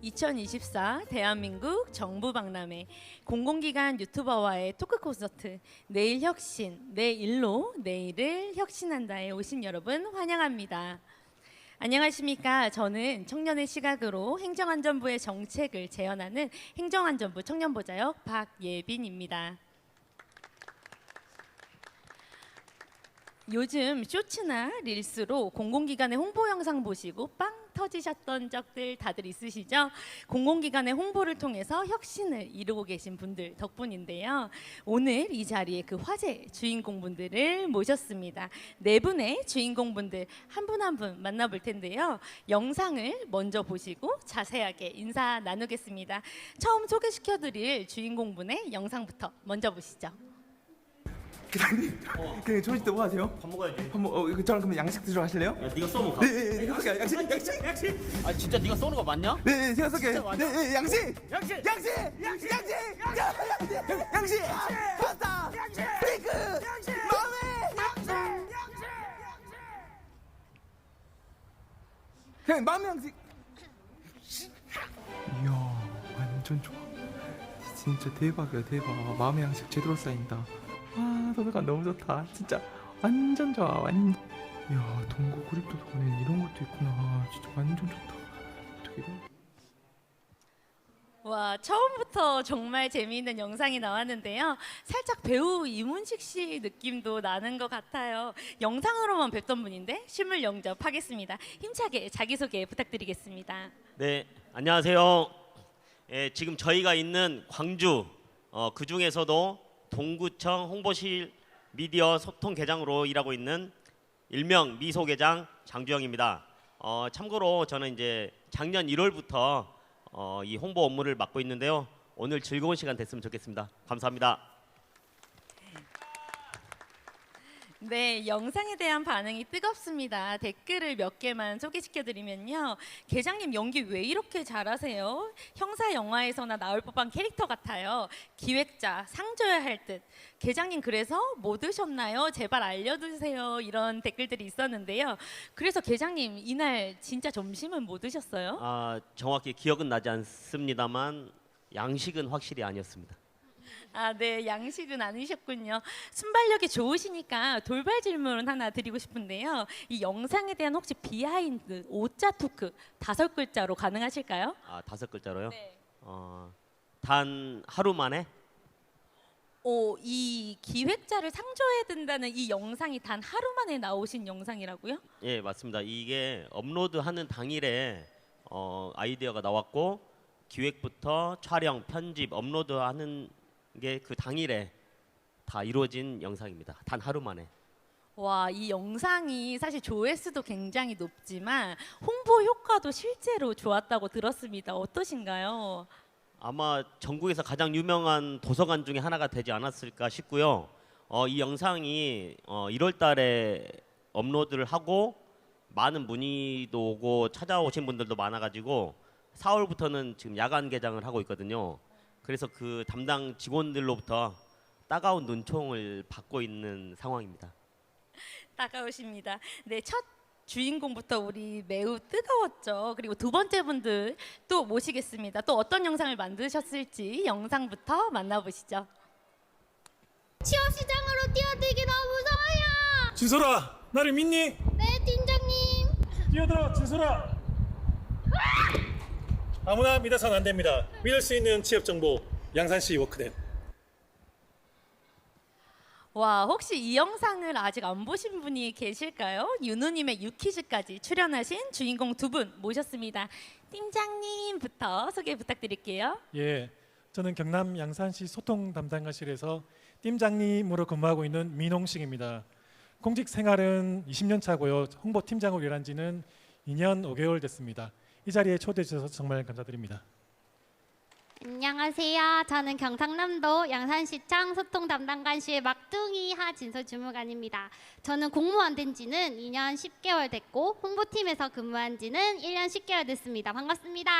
2024 대한민국 정부박람회 공공기관 유튜버와의 토크 콘서트 내일 혁신, 내일로 내일을 혁신한다에 오신 여러분 환영합니다. 안녕하십니까. 저는 청년의 시각으로 행정안전부의 정책을 재현하는 행정안전부 청년보좌역 박예빈입니다. 요즘 쇼츠나 릴스로 공공기관의 홍보 영상 보시고 빵 터지셨던 적들 다들 있으시죠? 공공기관의 홍보를 통해서 혁신을 이루고 계신 분들 덕분인데요. 오늘 이 자리에 그 화제 주인공분들을 모셨습니다. 네 분의 주인공분들 한 분 한 분 만나볼 텐데요. 영상을 먼저 보시고 자세하게 인사 나누겠습니다. 처음 소개시켜드릴 주인공분의 영상부터 먼저 보시죠. 기사님, 그냥 조식 때 뭐 하세요? 밥 먹어야지. 저랑 그러면 양식 드시러 가실래요? 야, 네가 써먹어. 네, 양식. 아, 진짜 네가 쏘는 거 맞냐? 네, 제가 쏠게. 진짜 맞아? 네, 양식. 양식! 양식. 파스타. 스테이크. 그냥 맘에 양식. 이야, 완전 좋아. 진짜 대박이야, 대박. 마음의 양식 제대로 쌓인다. 아, 도서관 너무 좋다. 진짜 완전 좋아. 완전. 이야, 동구 구립도서관에 이런 것도 있구나. 진짜 완전 좋다. 어떻게 이래? 와, 처음부터 정말 재미있는 영상이 나왔는데요. 살짝 배우 이문식 씨 느낌도 나는 것 같아요. 영상으로만 뵙던 분인데 실물 영접하겠습니다. 힘차게 자기소개 부탁드리겠습니다. 네, 안녕하세요. 예, 지금 저희가 있는 광주, 그 중에서도 동구청 홍보실 미디어 소통 계장으로 일하고 있는 일명 미소계장 장주영입니다. 참고로 저는 이제 작년 1월부터 이 홍보 업무를 맡고 있는데요. 오늘 즐거운 시간 됐으면 좋겠습니다. 감사합니다. 네, 영상에 대한 반응이 뜨겁습니다. 댓글을 몇 개만 소개시켜드리면요. 계장님 연기 왜 이렇게 잘하세요? 형사 영화에서나 나올 법한 캐릭터 같아요. 기획자 상 줘야 할 듯. 계장님 그래서 뭐 드셨나요? 제발 알려주세요. 이런 댓글들이 있었는데요. 그래서 계장님 이날 진짜 점심은 뭐 드셨어요? 정확히 기억은 나지 않습니다만 양식은 확실히 아니었습니다. 아, 네, 양식은 아니셨군요. 순발력이 좋으시니까 돌발 질문 하나 드리고 싶은데요. 이 영상에 대한 혹시 비하인드, 오자 토크 5글자로 가능하실까요? 5글자로요? 네. 단 하루 만에? 이 기획자를 상조해야 된다는 이 영상이 단 하루 만에 나오신 영상이라고요? 예, 맞습니다. 이게 업로드하는 당일에 아이디어가 나왔고 기획부터 촬영, 편집, 업로드하는 게 그 당일에 다 이루어진 영상입니다. 단 하루 만에. 와, 이 영상이 사실 조회수도 굉장히 높지만 홍보 효과도 실제로 좋았다고 들었습니다. 어떠신가요? 아마 전국에서 가장 유명한 도서관 중에 하나가 되지 않았을까 싶고요. 이 영상이 1월 달에 업로드를 하고 많은 문의도 오고 찾아오신 분들도 많아가지고 4월부터는 지금 야간 개장을 하고 있거든요. 그래서 그 담당 직원들로부터 따가운 눈총을 받고 있는 상황입니다. 따가우십니다. 네, 첫 주인공부터 우리 매우 뜨거웠죠. 그리고 두 번째 분들 또 모시겠습니다. 또 어떤 영상을 만드셨을지 영상부터 만나보시죠. 취업시장으로 뛰어들기 너무 무서워요. 진솔아, 나를 믿니? 네, 팀장님. 뛰어들어, 진솔아. 아무나 믿어서는 안 됩니다. 믿을 수 있는 취업 정보, 양산시 워크넷. 와, 혹시 이 영상을 아직 안 보신 분이 계실까요? 윤우님의 유퀴즈까지 출연하신 주인공 두 분 모셨습니다. 팀장님부터 소개 부탁드릴게요. 예, 저는 경남 양산시 소통 담당과실에서 팀장님으로 근무하고 있는 민홍식입니다. 공직 생활은 20년 차고요. 홍보팀장으로 일한 지는 2년 5개월 됐습니다. 이 자리에 초대해 주셔서 정말 감사드립니다. 안녕하세요. 저는 경상남도 양산시청 소통 담당관실 막둥이 하진솔 주무관입니다. 저는 공무원 된 지는 2년 10개월 됐고 홍보팀에서 근무한 지는 1년 10개월 됐습니다. 반갑습니다.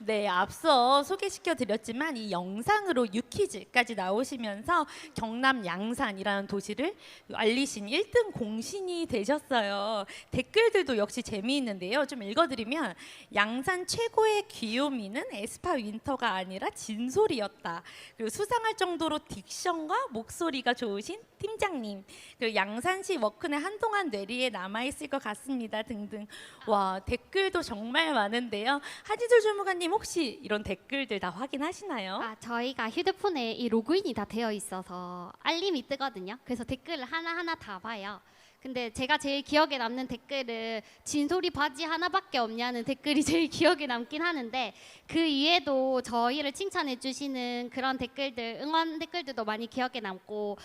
네, 앞서 소개시켜 드렸지만 이 영상으로 유퀴즈까지 나오시면서 경남 양산이라는 도시를 알리신 1등 공신이 되셨어요. 댓글들도 역시 재미있는데요. 좀 읽어드리면 양산 최고의 귀요미는 에스파 윈터가 아니라 진솔이었다. 그리고 수상할 정도로 딕션과 목소리가 좋으신 팀장님, 그리고 양산시 워크는 한동안 뇌리에 남아있을 것 같습니다 등등. 와, 댓글도 정말 많은데요. 하진솔 주무관님 혹시 이런 댓글들 다 확인하시나요? 아, 저희가 휴대폰에 이 로그인이 다 되어 있어서 알림이 뜨거든요. 그래서 댓글을 하나하나 다 봐요. 근데 제가 제일 기억에 남는 댓글은 진솔이 바지 하나밖에 없냐는 댓글이 제일 기억에 남긴 하는데, 그 이외에도 저희를 칭찬해 주시는 그런 댓글들, 응원 댓글들도 많이 기억에 남고,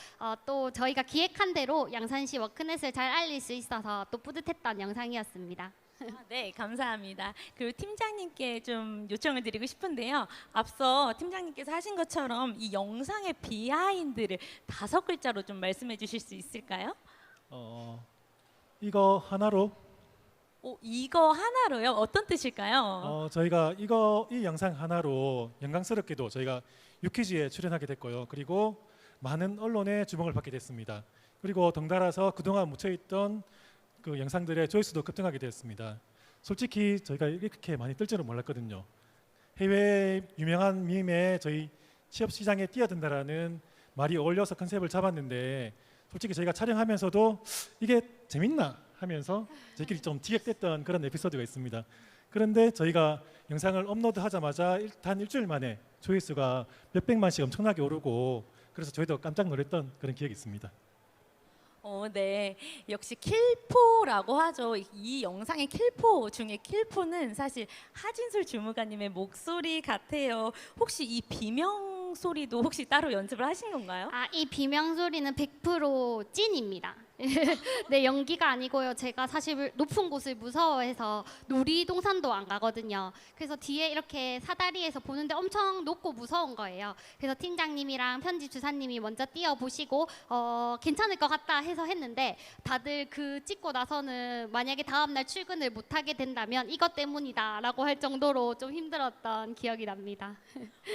또 저희가 기획한 대로 양산시 워크넷을 잘 알릴 수 있어서 또 뿌듯했던 영상이었습니다. 네, 감사합니다. 그리고 팀장님께 좀 요청을 드리고 싶은데요. 앞서 팀장님께서 하신 것처럼 이 영상의 비하인드를 5글자로 좀 말씀해 주실 수 있을까요? 이거 하나로 이거 하나로요? 어떤 뜻일까요? 저희가 이 영상 하나로 영광스럽게도 저희가 유퀴즈에 출연하게 됐고요. 그리고 많은 언론의 주목을 받게 됐습니다. 그리고 덩달아서 그동안 묻혀있던 그 영상들의 조회수도 급등하게 되었습니다. 솔직히 저희가 이렇게 많이 뜰 줄은 몰랐거든요. 해외 유명한 밈에 저희 취업 시장에 뛰어든다라는 말이 어울려서 컨셉을 잡았는데, 솔직히 저희가 촬영하면서도 이게 재밌나 하면서 저희끼리 좀 기획됐던 그런 에피소드가 있습니다. 그런데 저희가 영상을 업로드하자마자 단 일주일 만에 조회수가 몇백만씩 엄청나게 오르고, 그래서 저희도 깜짝 놀랐던 그런 기억이 있습니다. 네. 역시 킬포라고 하죠. 이 영상의 킬포 중에 킬포는 사실 하진솔 주무관님의 목소리 같아요. 혹시 이 비명 소리도 혹시 따로 연습을 하신 건가요? 아, 이 비명 소리는 100% 찐입니다. 네, 연기가 아니고요. 제가 사실 높은 곳을 무서워해서 놀이동산도 안 가거든요. 그래서 뒤에 이렇게 사다리에서 보는데 엄청 높고 무서운 거예요. 그래서 팀장님이랑 편집 주사님이 먼저 뛰어보시고 괜찮을 것 같다 해서 했는데, 다들 그 찍고 나서는 만약에 다음날 출근을 못하게 된다면 이것 때문이다라고 할 정도로 좀 힘들었던 기억이 납니다.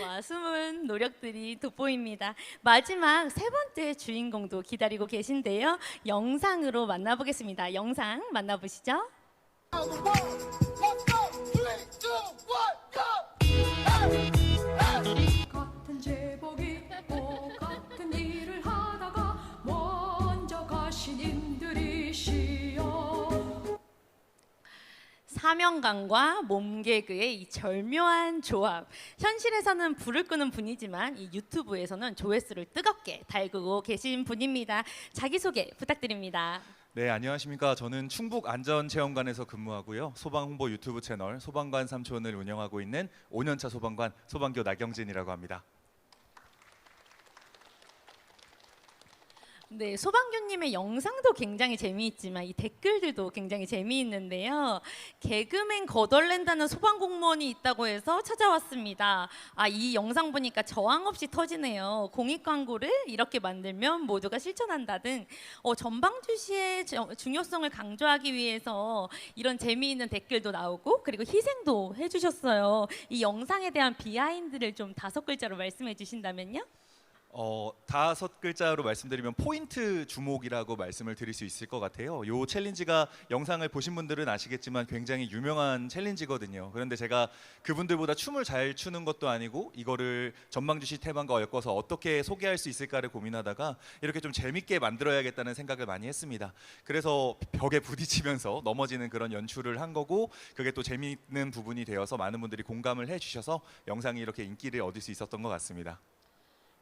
와, 숨은 노력들이 돋보입니다. 마지막 3번째 주인공도 기다리고 계신데요. 영상으로 만나보겠습니다. 영상 만나보시죠. 같은 제복 입고 같은 일을 하다가 먼저 가신 인들이시여. 사명감과 몸개그의 이 절묘한 조합. 현실에서는 불을 끄는 분이지만 이 유튜브에서는 조회수를 뜨겁게 달구고 계신 분입니다. 자기소개 부탁드립니다. 네, 안녕하십니까. 저는 충북 안전체험관에서 근무하고요. 소방홍보 유튜브 채널 소방관 삼촌을 운영하고 있는 5년차 소방관 소방교 나경진이라고 합니다. 네, 소방교님의 영상도 굉장히 재미있지만 이 댓글들도 굉장히 재미있는데요. 개그맨 거덜낸다는 소방공무원이 있다고 해서 찾아왔습니다. 아, 이 영상 보니까 저항 없이 터지네요. 공익 광고를 이렇게 만들면 모두가 실천한다 등 전방주시의 중요성을 강조하기 위해서 이런 재미있는 댓글도 나오고, 그리고 희생도 해주셨어요. 이 영상에 대한 비하인드를 좀 5글자로 말씀해 주신다면요? 5글자로 말씀드리면 포인트 주목이라고 말씀을 드릴 수 있을 것 같아요. 이 챌린지가 영상을 보신 분들은 아시겠지만 굉장히 유명한 챌린지거든요. 그런데 제가 그분들보다 춤을 잘 추는 것도 아니고 이거를 전방주시 테마과 엮어서 어떻게 소개할 수 있을까를 고민하다가 이렇게 좀 재밌게 만들어야겠다는 생각을 많이 했습니다. 그래서 벽에 부딪히면서 넘어지는 그런 연출을 한 거고, 그게 또 재미있는 부분이 되어서 많은 분들이 공감을 해주셔서 영상이 이렇게 인기를 얻을 수 있었던 것 같습니다.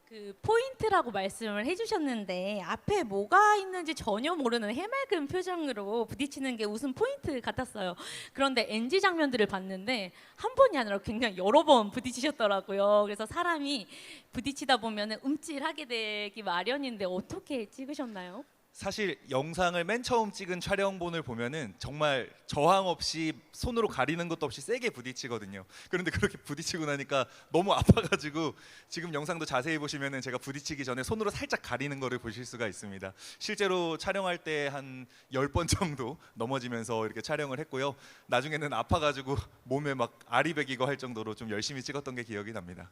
그 포인트라고 말씀을 해주셨는데 앞에 뭐가 있는지 전혀 모르는 해맑은 표정으로 부딪히는 게 웃음 포인트 같았어요. 그런데 NG 장면들을 봤는데 한 번이 아니라 굉장히 여러 번 부딪히셨더라고요. 그래서 사람이 부딪히다 보면 움찔하게 되기 마련인데 어떻게 찍으셨나요? 사실 영상을 맨 처음 찍은 촬영본을 보면은 정말 저항 없이 손으로 가리는 것도 없이 세게 부딪히거든요. 그런데 그렇게 부딪히고 나니까 너무 아파가지고 지금 영상도 자세히 보시면은 제가 부딪히기 전에 손으로 살짝 가리는 거를 보실 수가 있습니다. 실제로 촬영할 때 한 10번 정도 넘어지면서 이렇게 촬영을 했고요. 나중에는 아파가지고 몸에 막 알이 배기고 할 정도로 좀 열심히 찍었던 게 기억이 납니다.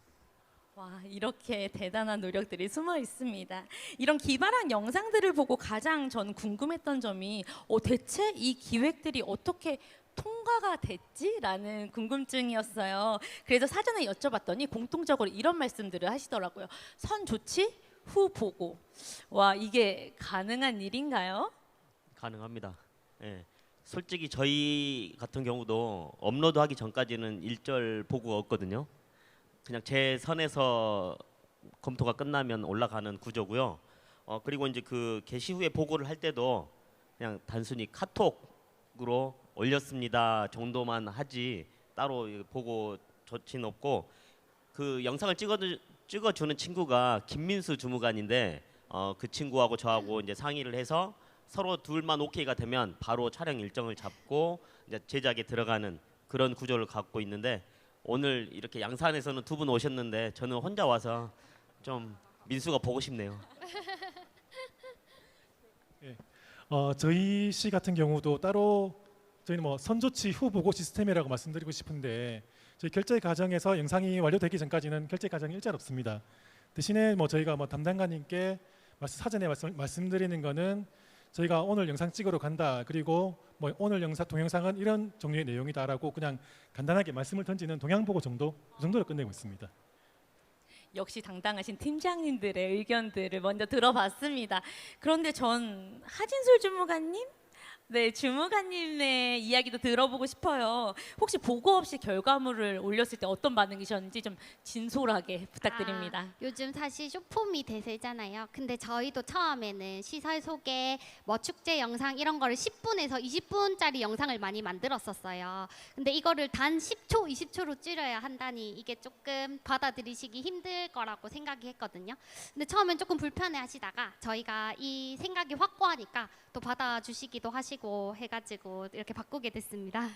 와, 이렇게 대단한 노력들이 숨어 있습니다. 이런 기발한 영상들을 보고 가장 전 궁금했던 점이 대체 이 기획들이 어떻게 통과가 됐지라는 궁금증이었어요. 그래서 사전에 여쭤봤더니 공통적으로 이런 말씀들을 하시더라고요. 선 조치, 후 보고. 와, 이게 가능한 일인가요? 가능합니다. 예. 솔직히 저희 같은 경우도 업로드하기 전까지는 일절 보고가 없거든요. 그냥 제 선에서 검토가 끝나면 올라가는 구조고요. 그리고 이제 그 게시 후에 보고를 할 때도 그냥 단순히 카톡으로 올렸습니다 정도만 하지 따로 보고 조치는 없고, 그 영상을 찍어주는 친구가 김민수 주무관인데 그 친구하고 저하고 이제 상의를 해서 서로 둘만 오케이가 되면 바로 촬영 일정을 잡고 이제 제작에 들어가는 그런 구조를 갖고 있는데, 오늘 이렇게 양산에서는 두 분 오셨는데 저는 혼자 와서 좀 민수가 보고 싶네요. 저희 시 같은 경우도 따로 저희는 뭐 선조치 후 보고 시스템이라고 말씀드리고 싶은데, 저희 결제 과정에서 영상이 완료되기 전까지는 결제 과정이 일절 없습니다. 대신에 뭐 저희가 뭐 담당관님께 사전에 말씀드리는 거는 저희가 오늘 영상 찍으러 간다, 그리고 뭐 오늘 동영상은 이런 종류의 내용이다라고 그냥 간단하게 말씀을 던지는 동향 보고 정도, 그 정도로 끝내고 있습니다. 역시 당당하신 팀장님들의 의견들을 먼저 들어봤습니다. 그런데 전 하진솔 주무관님? 네, 주무관님의 이야기도 들어보고 싶어요. 혹시 보고 없이 결과물을 올렸을 때 어떤 반응이셨는지 좀 진솔하게 부탁드립니다. 요즘 사실 쇼폼이 대세잖아요. 근데 저희도 처음에는 시설 소개, 뭐 축제 영상 이런 거를 10분에서 20분짜리 영상을 많이 만들었었어요. 근데 이거를 단 10초, 20초로 줄여야 한다니 이게 조금 받아들이시기 힘들 거라고 생각이 했거든요. 근데 처음엔 조금 불편해 하시다가 저희가 이 생각이 확고하니까 또 받아주시기도 하시고 해가지고 이렇게 바꾸게 됐습니다.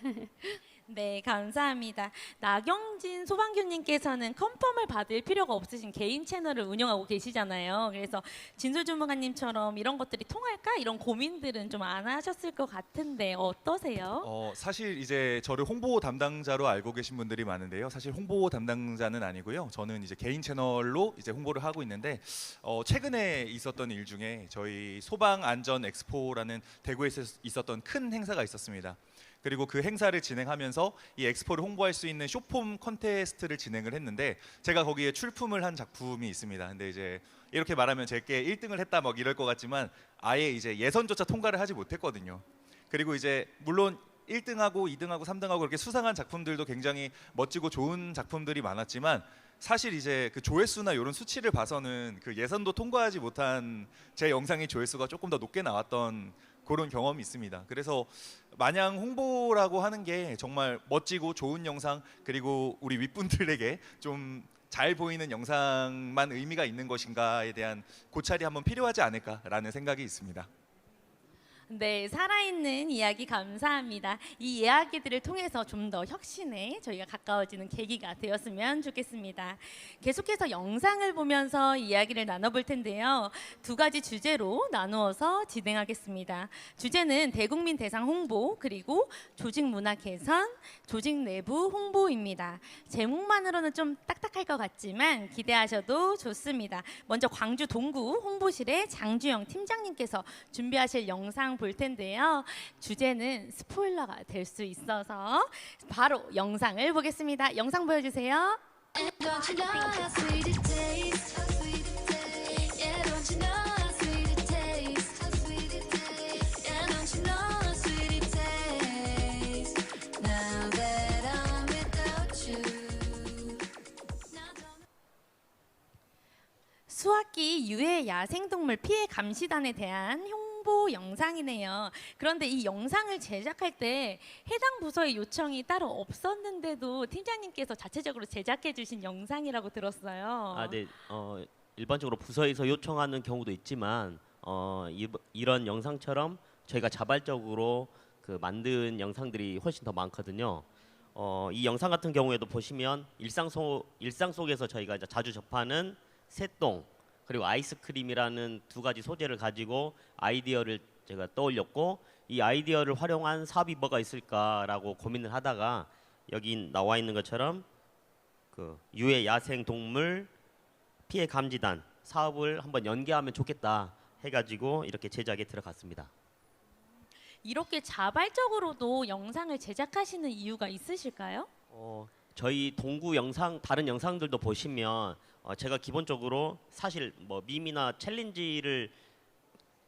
네, 감사합니다. 나경진 소방교님께서는 컨펌을 받을 필요가 없으신 개인 채널을 운영하고 계시잖아요. 그래서 진솔 주무관님처럼 이런 것들이 통할까? 이런 고민들은 좀 안 하셨을 것 같은데 어떠세요? 사실 이제 저를 홍보 담당자로 알고 계신 분들이 많은데요. 사실 홍보 담당자는 아니고요. 저는 이제 개인 채널로 이제 홍보를 하고 있는데, 최근에 있었던 일 중에 저희 소방 안전 엑스포라는 대구에서 있었던 큰 행사가 있었습니다. 그리고 그 행사를 진행하면서 이 엑스포를 홍보할 수 있는 쇼폼 컨테스트를 진행을 했는데, 제가 거기에 출품을 한 작품이 있습니다. 근데 이제 이렇게 말하면 제게 1등을 했다 막 이럴 것 같지만 아예 이제 예선조차 통과를 하지 못했거든요. 그리고 이제 물론 1등하고 2등하고 3등하고 그렇게 수상한 작품들도 굉장히 멋지고 좋은 작품들이 많았지만, 사실 이제 그 조회수나 이런 수치를 봐서는 그 예선도 통과하지 못한 제 영상의 조회수가 조금 더 높게 나왔던 그런 경험이 있습니다. 그래서 마냥 홍보라고 하는 게 정말 멋지고 좋은 영상, 그리고 우리 윗분들에게 좀 잘 보이는 영상만 의미가 있는 것인가에 대한 고찰이 한번 필요하지 않을까라는 생각이 있습니다. 네, 살아있는 이야기 감사합니다. 이 이야기들을 통해서 좀 더 혁신에 저희가 가까워지는 계기가 되었으면 좋겠습니다. 계속해서 영상을 보면서 이야기를 나눠볼 텐데요. 두 가지 주제로 나누어서 진행하겠습니다. 주제는 대국민 대상 홍보, 그리고 조직 문화 개선, 조직 내부 홍보입니다. 제목만으로는 좀 딱딱할 것 같지만 기대하셔도 좋습니다. 먼저 광주 동구 홍보실의 장주영 팀장님께서 준비하실 영상 볼 텐데요. 주제는 스포일러가 될 수 있어서 바로 영상을 보겠습니다. 영상 보여주세요. Don't you know how sweet it tastes? How sweet it tastes? Yeah, don't you know how sweet it tastes? How sweet it tastes? Yeah, don't you know how sweet it tastes? Now that I'm without you. Now don't... 수학기 유해 야생동물 피해 감시단에 대한 홍보 영상이네요. 그런데 이 영상을 제작할 때 해당 부서의 요청이 따로 없었는데도 팀장님께서 자체적으로 제작해 주신 영상이라고 들었어요. 네. 일반적으로 부서에서 요청하는 경우도 있지만 이런 영상처럼 저희가 자발적으로 그 만든 영상들이 훨씬 더 많거든요. 이 영상 같은 경우에도 보시면 일상 속에서 저희가 이제 자주 접하는 새똥 그리고 아이스크림이라는 두 가지 소재를 가지고 아이디어를 제가 떠올렸고, 이 아이디어를 활용한 사업이 뭐가 있을까라고 고민을 하다가 여기 나와 있는 것처럼 그 유해 야생 동물 피해 감지단 사업을 한번 연계하면 좋겠다 해가지고 이렇게 제작에 들어갔습니다. 이렇게 자발적으로도 영상을 제작하시는 이유가 있으실까요? 저희 동구 영상 다른 영상들도 보시면 제가 기본적으로 사실 뭐 밈이나 챌린지를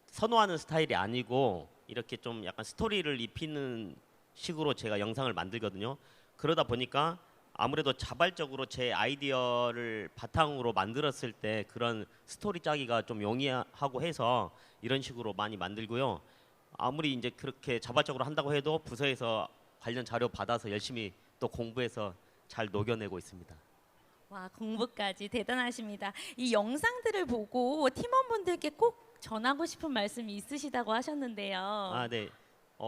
선호하는 스타일이 아니고 이렇게 좀 약간 스토리를 입히는 식으로 제가 영상을 만들거든요. 그러다 보니까 아무래도 자발적으로 제 아이디어를 바탕으로 만들었을 때 그런 스토리 짜기가 좀 용이하고 해서 이런 식으로 많이 만들고요. 아무리 이제 그렇게 자발적으로 한다고 해도 부서에서 관련 자료 받아서 열심히 또 공부해서 잘 녹여내고 있습니다. 와, 공부까지 대단하십니다. 이 영상들을 보고 팀원분들께 꼭 전하고 싶은 말씀이 있으시다고 하셨는데요. 아, 네.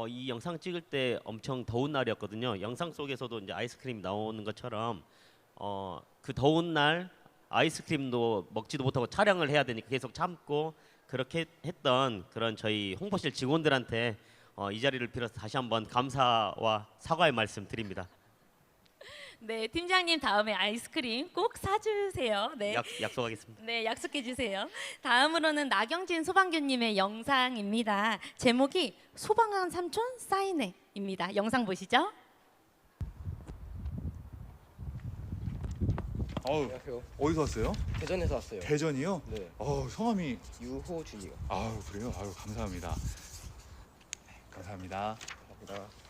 이 영상 찍을 때 엄청 더운 날이었거든요. 영상 속에서도 이제 아이스크림 나오는 것처럼 그 더운 날 아이스크림도 먹지도 못하고 촬영을 해야 되니까 계속 참고 그렇게 했던 그런 저희 홍보실 직원들한테 이 자리를 빌어서 다시 한번 감사와 사과의 말씀 드립니다. 네, 팀장님 다음에 아이스크림 꼭 사주세요. 네. 약속하겠습니다. 네, 약속해 주세요. 다음으로는 나경진 소방교님의 영상입니다. 제목이 소방관 삼촌 사인회입니다. 영상 보시죠. 안녕하세요. 어디서 왔어요? 대전에서 왔어요. 대전이요? 네. 성함이 유호준이요. 그래요? 감사합니다. 네, 감사합니다. 감사합니다.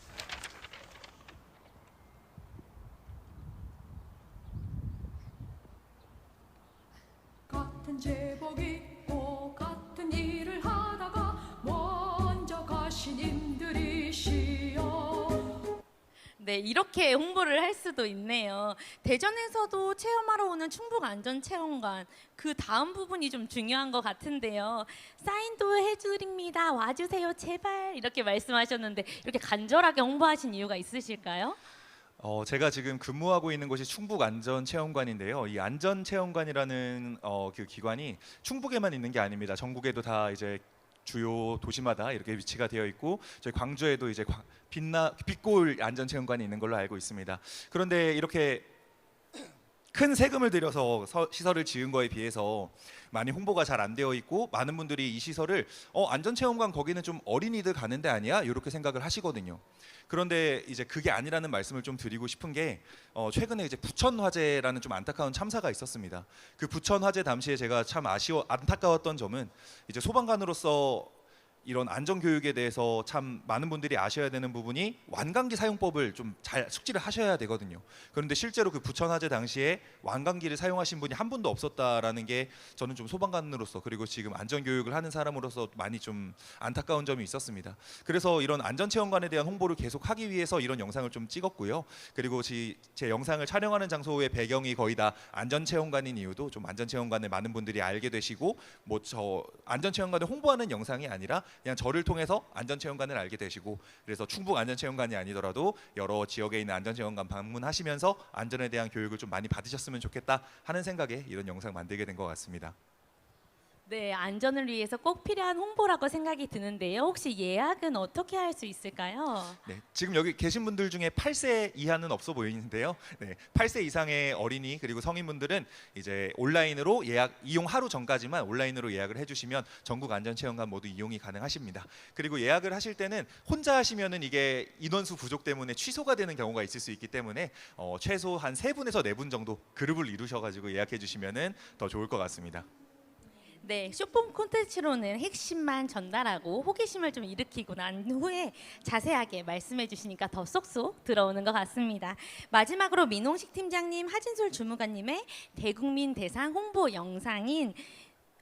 같은 제복 입고 같은 일을 하다가 먼저 가신 임들이시여. 네, 이렇게 홍보를 할 수도 있네요. 대전에서도 체험하러 오는 충북안전체험관 그 다음 부분이 좀 중요한 것 같은데요. 사인도 해드립니다. 와주세요, 제발 이렇게 말씀하셨는데 이렇게 간절하게 홍보하신 이유가 있으실까요? 제가 지금 근무하고 있는 곳이 충북안전체험관인데요. 이 안전체험관이라는 그 기관이 충북에만 있는 게 아닙니다. 전국에도 다 이제 주요 도시마다 이렇게 위치가 되어 있고 저희 광주에도 이제 빛골 안전체험관이 있는 걸로 알고 있습니다. 그런데 이렇게 큰 세금을 들여서 시설을 지은 거에 비해서 많이 홍보가 잘 안 되어 있고 많은 분들이 이 시설을 안전체험관 거기는 좀 어린이들 가는 데 아니야? 이렇게 생각을 하시거든요. 그런데 이제 그게 아니라는 말씀을 좀 드리고 싶은 게 최근에 이제 부천 화재라는 좀 안타까운 참사가 있었습니다. 그 부천 화재 당시에 제가 참 안타까웠던 점은 이제 소방관으로서 이런 안전 교육에 대해서 참 많은 분들이 아셔야 되는 부분이 완강기 사용법을 좀 잘 숙지를 하셔야 되거든요. 그런데 실제로 그 부천 화재 당시에 완강기를 사용하신 분이 한 분도 없었다라는 게 저는 좀 소방관으로서 그리고 지금 안전 교육을 하는 사람으로서 많이 좀 안타까운 점이 있었습니다. 그래서 이런 안전체험관에 대한 홍보를 계속 하기 위해서 이런 영상을 좀 찍었고요. 그리고 제 영상을 촬영하는 장소의 배경이 거의 다 안전체험관인 이유도 좀 안전체험관을 많은 분들이 알게 되시고 뭐 저 안전체험관을 홍보하는 영상이 아니라 그냥 저를 통해서 안전체험관을 알게 되시고 그래서 충북 안전체험관이 아니더라도 여러 지역에 있는 안전체험관 방문하시면서 안전에 대한 교육을 좀 많이 받으셨으면 좋겠다 하는 생각에 이런 영상 만들게 된 것 같습니다. 네, 안전을 위해서 꼭 필요한 홍보라고 생각이 드는데요. 혹시 예약은 어떻게 할 수 있을까요? 네, 지금 여기 계신 분들 중에 8세 이하는 없어 보이는데요. 네, 8세 이상의 어린이 그리고 성인분들은 이제 온라인으로 이용 하루 전까지만 온라인으로 예약을 해주시면 전국 안전체험관 모두 이용이 가능하십니다. 그리고 예약을 하실 때는 혼자 하시면은 이게 인원수 부족 때문에 취소가 되는 경우가 있을 수 있기 때문에 최소 한 3분에서 4분 정도 그룹을 이루셔가지고 예약해 주시면은 더 좋을 것 같습니다. 네, 쇼폼 콘텐츠로는 핵심만 전달하고 호기심을 좀 일으키고 난 후에 자세하게 말씀해 주시니까 더 쏙쏙 들어오는 것 같습니다. 마지막으로 민홍식 팀장님, 하진솔 주무관님의 대국민 대상 홍보 영상인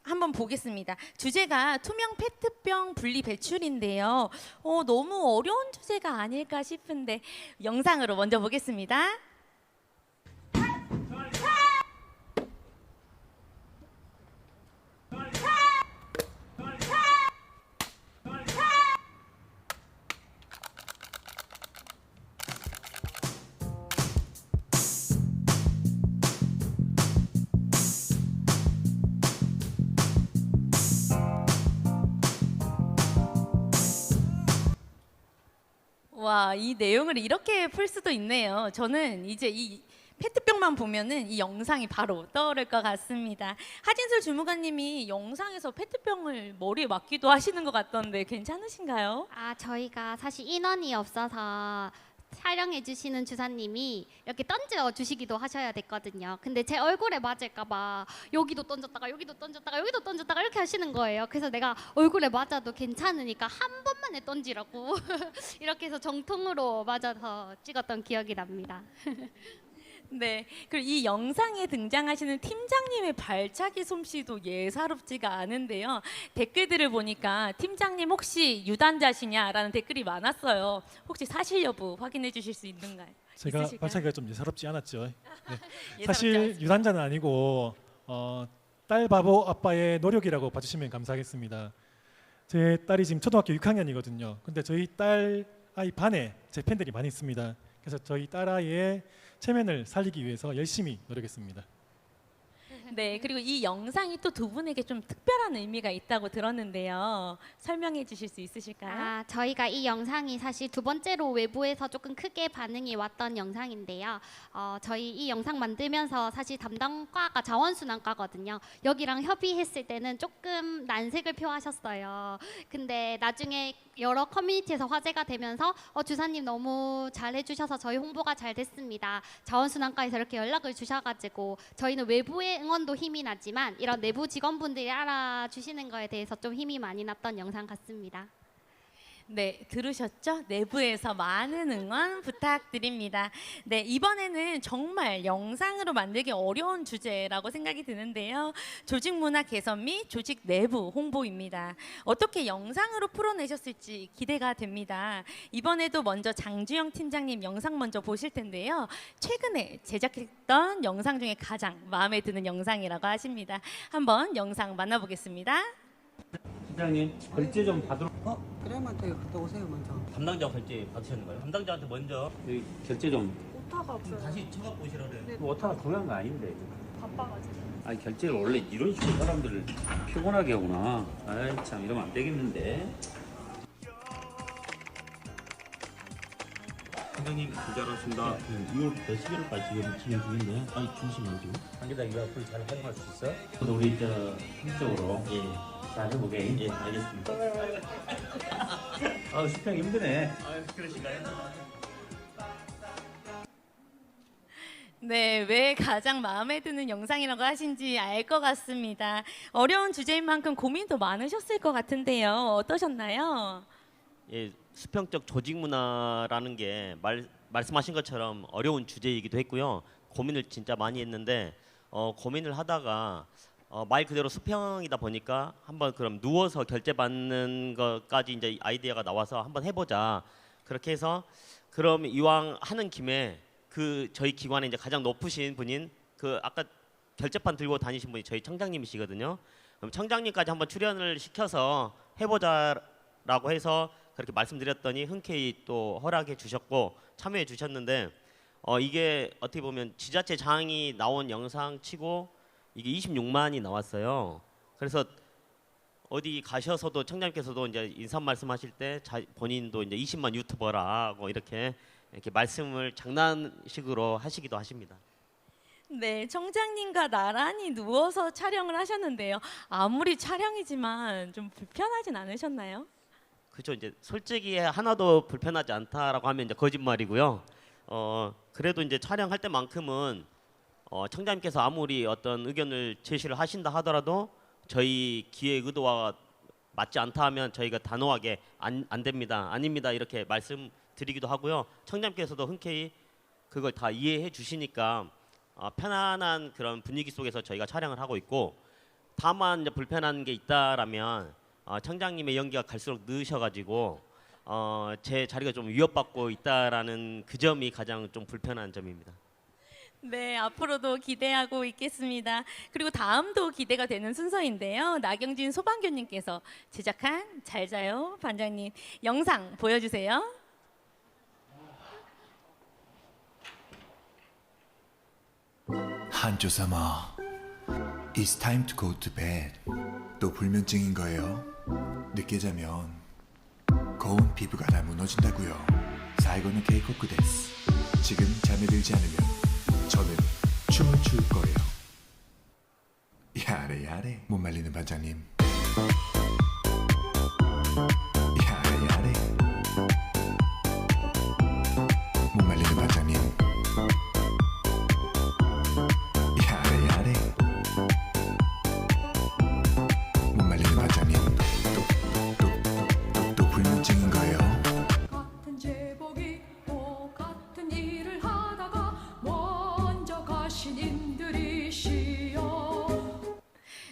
한번 보겠습니다. 주제가 투명 페트병 분리 배출인데요. 너무 어려운 주제가 아닐까 싶은데 영상으로 먼저 보겠습니다. 이 내용을 이렇게 풀 수도 있네요. 저는 이제 이 페트병만 보면은 이 영상이 바로 떠오를 것 같습니다. 하진솔 주무관님이 영상에서 페트병을 머리에 맞기도 하시는 것 같던데 괜찮으신가요? 저희가 사실 인원이 없어서 촬영해 주시는 주사님이 이렇게 던져 주시기도 하셔야 됐거든요. 근데 제 얼굴에 맞을까 봐 여기도 던졌다가 여기도 던졌다가 여기도 던졌다가 이렇게 하시는 거예요. 그래서 내가 얼굴에 맞아도 괜찮으니까 한 번만에 던지라고 이렇게 해서 정통으로 맞아서 찍었던 기억이 납니다. 네. 그리고 이 영상에 등장하시는 팀장님의 발차기 솜씨도 예사롭지가 않은데요. 댓글들을 보니까 팀장님 혹시 유단자시냐라는 댓글이 많았어요. 혹시 사실 여부 확인해 주실 수 있는가요? 제가 있으실까요? 발차기가 좀 예사롭지 않았죠. 네. 예사롭지 사실 않습니다. 유단자는 아니고 딸 바보 아빠의 노력이라고 봐주시면 감사하겠습니다. 제 딸이 지금 초등학교 6학년이거든요. 근데 저희 딸 아이 반에 제 팬들이 많이 있습니다. 그래서 저희 딸 아이의 체면을 살리기 위해서 열심히 노력했습니다. 네, 그리고 이 영상이 또 두 분에게 좀 특별한 의미가 있다고 들었는데요. 설명해 주실 수 있으실까요? 저희가 이 영상이 사실 두 번째로 외부에서 조금 크게 반응이 왔던 영상인데요. 저희 이 영상 만들면서 사실 담당과가 자원순환과거든요. 여기랑 협의했을 때는 조금 난색을 표하셨어요. 근데 나중에 여러 커뮤니티에서 화제가 되면서 주사님 너무 잘해주셔서 저희 홍보가 잘 됐습니다. 자원순환과에서 이렇게 연락을 주셔가지고 저희는 외부의 응원도 힘이 나지만 이런 내부 직원분들이 알아주시는 거에 대해서 좀 힘이 많이 났던 영상 같습니다. 네, 들으셨죠? 내부에서 많은 응원 부탁드립니다. 네, 이번에는 정말 영상으로 만들기 어려운 주제라고 생각이 드는데요. 조직 문화 개선 및 조직 내부 홍보입니다. 어떻게 영상으로 풀어내셨을지 기대가 됩니다. 이번에도 먼저 장주영 팀장님 영상 먼저 보실 텐데요. 최근에 제작했던 영상 중에 가장 마음에 드는 영상이라고 하십니다. 한번 영상 만나보겠습니다. 팀장님 결제 좀 받으러 그래한테 갔다 오세요 먼저. 담당자 결제 받으셨는 거예요? 담당자한테 먼저 여기 결제 좀 오타가 없어요. 다시 쳐갖고 오시라 그래요. 네. 오타가 중요한 거 아닌데. 바빠가지고. 아니 결제를 원래 이런 식으로 사람들을 피곤하게 하구나. 아이 참 이러면 안 되겠는데. 팀장님 잘하셨습니다. 2월 11월까지 지금 진행 중인데 아니 중심은 지금 한개다 이거 앞으로 잘 활용할 수 있어? 그래도 우리 한쪽으로 잘 해보게. 예 알겠습니다. 수평 힘드네. 그러신가요? 네, 왜 가장 마음에 드는 영상이라고 하신지 알 것 같습니다. 어려운 주제인 만큼 고민도 많으셨을 것 같은데요. 어떠셨나요? 예, 수평적 조직 문화라는 게 말씀하신 것처럼 어려운 주제이기도 했고요. 고민을 진짜 많이 했는데 고민을 하다가 말 그대로 수평이다 보니까 한번 그럼 누워서 결제 받는 것까지 이제 아이디어가 나와서 한번 해보자. 그렇게 해서 그럼 이왕 하는 김에 그 저희 기관에 이제 가장 높으신 분인 그 아까 결제판 들고 다니신 분이 저희 청장님이시거든요. 그럼 청장님까지 한번 출연을 시켜서 해보자라고 해서 그렇게 말씀드렸더니 흔쾌히 또 허락해 주셨고 참여해 주셨는데 이게 어떻게 보면 지자체 장이 나온 영상치고 이게 26만이 나왔어요. 그래서 어디 가셔서도 청장님께서도 이제 인사 말씀하실 때 본인도 이제 20만 유튜버라고 이렇게 말씀을 장난식으로 하시기도 하십니다. 네, 청장님과 나란히 누워서 촬영을 하셨는데요. 아무리 촬영이지만 좀 불편하진 않으셨나요? 그렇죠. 이제 솔직히 하나도 불편하지 않다라고 하면 이제 거짓말이고요. 그래도 이제 촬영할 때만큼은 청장님께서 아무리 어떤 의견을 제시를 하신다 하더라도 저희 기획 의도와 맞지 않다 하면 저희가 단호하게 안 됩니다, 아닙니다 이렇게 말씀드리기도 하고요. 청장님께서도 흔쾌히 그걸 다 이해해 주시니까 편안한 그런 분위기 속에서 저희가 촬영을 하고 있고 다만 이제 불편한 게 있다라면 청장님의 연기가 갈수록 늦으셔가지고 제 자리가 좀 위협받고 있다라는 그 점이 가장 좀 불편한 점입니다. 네, 앞으로도 기대하고 있겠습니다. 그리고 다음도 기대가 되는 순서인데요. 나경진 소방교님께서 제작한 잘 자요 반장님 영상 보여주세요. 한조사마, It's time to go to bed. 또 불면증인 거예요. 늦게 자면 거운 피부가 다 무너진다고요. 사이고는 케이코쿠 데스. 지금 잠이 들지 않으면 저는 춤을 출 거예요. 야래 야래 못 말리는 반장님. 야래 야래 못 말리는 반장님. 야래 야래 못 말리는 반장님. 또 불면증인 거예요. 같은 제복 입고 같은 일을 하다가 먼저 가신 인들이시여.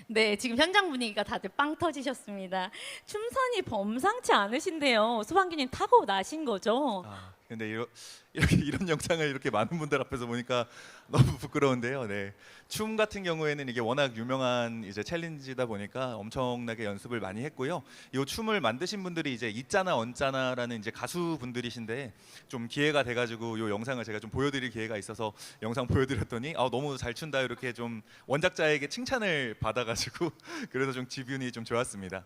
네, 지금 현장 분위기가 다들 빵 터지셨습니다. 춤선이 범상치 않으신데요. 소방규님 타고 나신 거죠? 근데 이런 영상을 이렇게 많은 분들 앞에서 보니까 너무 부끄러운데요. 네. 춤 같은 경우에는 이게 워낙 유명한 이제 챌린지다 보니까 엄청나게 연습을 많이 했고요. 이 춤을 만드신 분들이 이제 있잖아 언짢아라는 이제 가수분들이신데 좀 기회가 돼가지고 이 영상을 제가 좀 보여드릴 기회가 있어서 영상 보여드렸더니 너무 잘 춘다 이렇게 좀 원작자에게 칭찬을 받아가지고 그래서 좀 기분이 좀 좋았습니다.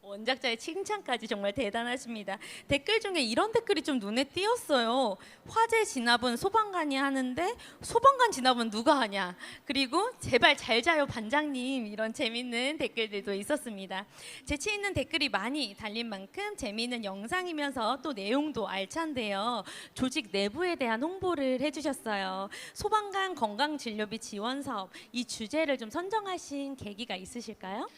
원작자의 칭찬까지 정말 대단하십니다. 댓글 중에 이런 댓글이 좀 눈에 띄었어요. 화재 진압은 소방관이 하는데 소방관 진압은 누가 하냐. 그리고 제발 잘 자요 반장님, 이런 재밌는 댓글들도 있었습니다. 재치 있는 댓글이 많이 달린 만큼 재미있는 영상이면서 또 내용도 알찬데요. 조직 내부에 대한 홍보를 해주셨어요. 소방관 건강진료비 지원 사업, 이 주제를 좀 선정하신 계기가 있으실까요?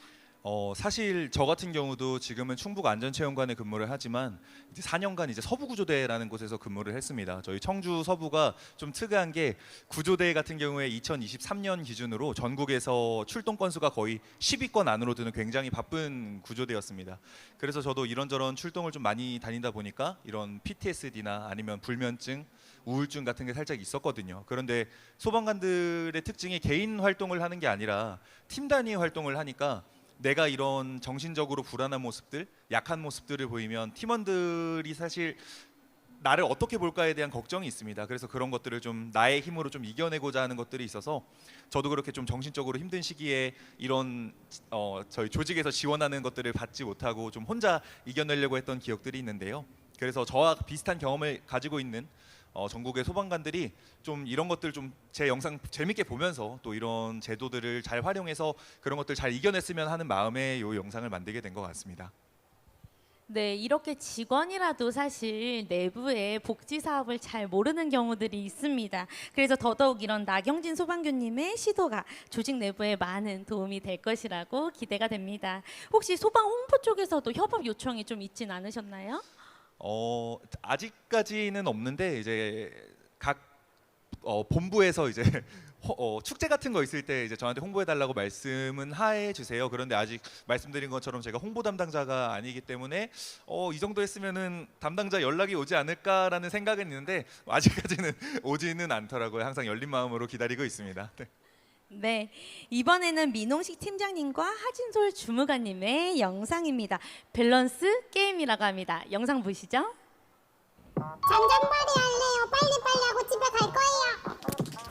사실 저 같은 경우도 지금은 충북 안전체험관에 근무를 하지만 이제 4년간 이제 서부구조대라는 곳에서 근무를 했습니다. 저희 청주 서부가 좀 특이한 게 구조대 같은 경우에 2023년 기준으로 전국에서 출동 건수가 거의 10위권 안으로 드는 굉장히 바쁜 구조대였습니다. 그래서 저도 이런저런 출동을 좀 많이 다니다 보니까 이런 PTSD나 아니면 불면증, 우울증 같은 게 살짝 있었거든요. 그런데 소방관들의 특징이 개인 활동을 하는 게 아니라 팀 단위 활동을 하니까 내가 이런 정신적으로 불안한 모습들, 약한 모습들을 보이면 팀원들이 사실 나를 어떻게 볼까에 대한 걱정이 있습니다. 그래서 그런 것들을 좀 나의 힘으로 좀 이겨내고자 하는 것들이 있어서 저도 그렇게 좀 정신적으로 힘든 시기에 이런 저희 조직에서 지원하는 것들을 받지 못하고 좀 혼자 이겨내려고 했던 기억들이 있는데요. 그래서 저와 비슷한 경험을 가지고 있는 전국의 소방관들이 좀 이런 것들 좀 제 영상 재밌게 보면서 또 이런 제도들을 잘 활용해서 그런 것들 잘 이겨냈으면 하는 마음에 이 영상을 만들게 된 것 같습니다. 네, 이렇게 직원이라도 사실 내부의 복지 사업을 잘 모르는 경우들이 있습니다. 그래서 더더욱 이런 나경진 소방교님의 시도가 조직 내부에 많은 도움이 될 것이라고 기대가 됩니다. 혹시 소방 홍보 쪽에서도 협업 요청이 좀 있진 않으셨나요? 아직까지는 없는데 이제 각 본부에서 이제 축제 같은 거 있을 때 이제 저한테 홍보해 달라고 말씀은 해 주세요. 그런데 아직 말씀드린 것처럼 제가 홍보 담당자가 아니기 때문에 이 정도 했으면은 담당자 연락이 오지 않을까라는 생각은 있는데 아직까지는 오지는 않더라고요. 항상 열린 마음으로 기다리고 있습니다. 네. 네, 이번에는 민홍식 팀장님과 하진솔 주무관님의 영상입니다. 밸런스 게임이라고 합니다. 영상 보시죠. 잔잔바리 할래요. 빨리빨리 하고 집에 갈 거예요.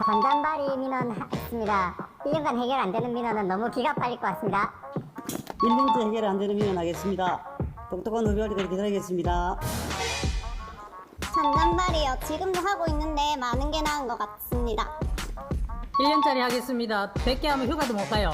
잔잔바리 민원 했습니다. 1년간 해결 안 되는 민원은 너무 기가 빨릴 것 같습니다. 1년째 해결 안 되는 민원 하겠습니다. 똑똑한 후배들이 기다리겠습니다. 잔잔바리요. 지금도 하고 있는데 많은 게 나은 것 같습니다. 1년짜리 하겠습니다. 100개 하면 휴가도 못 가요.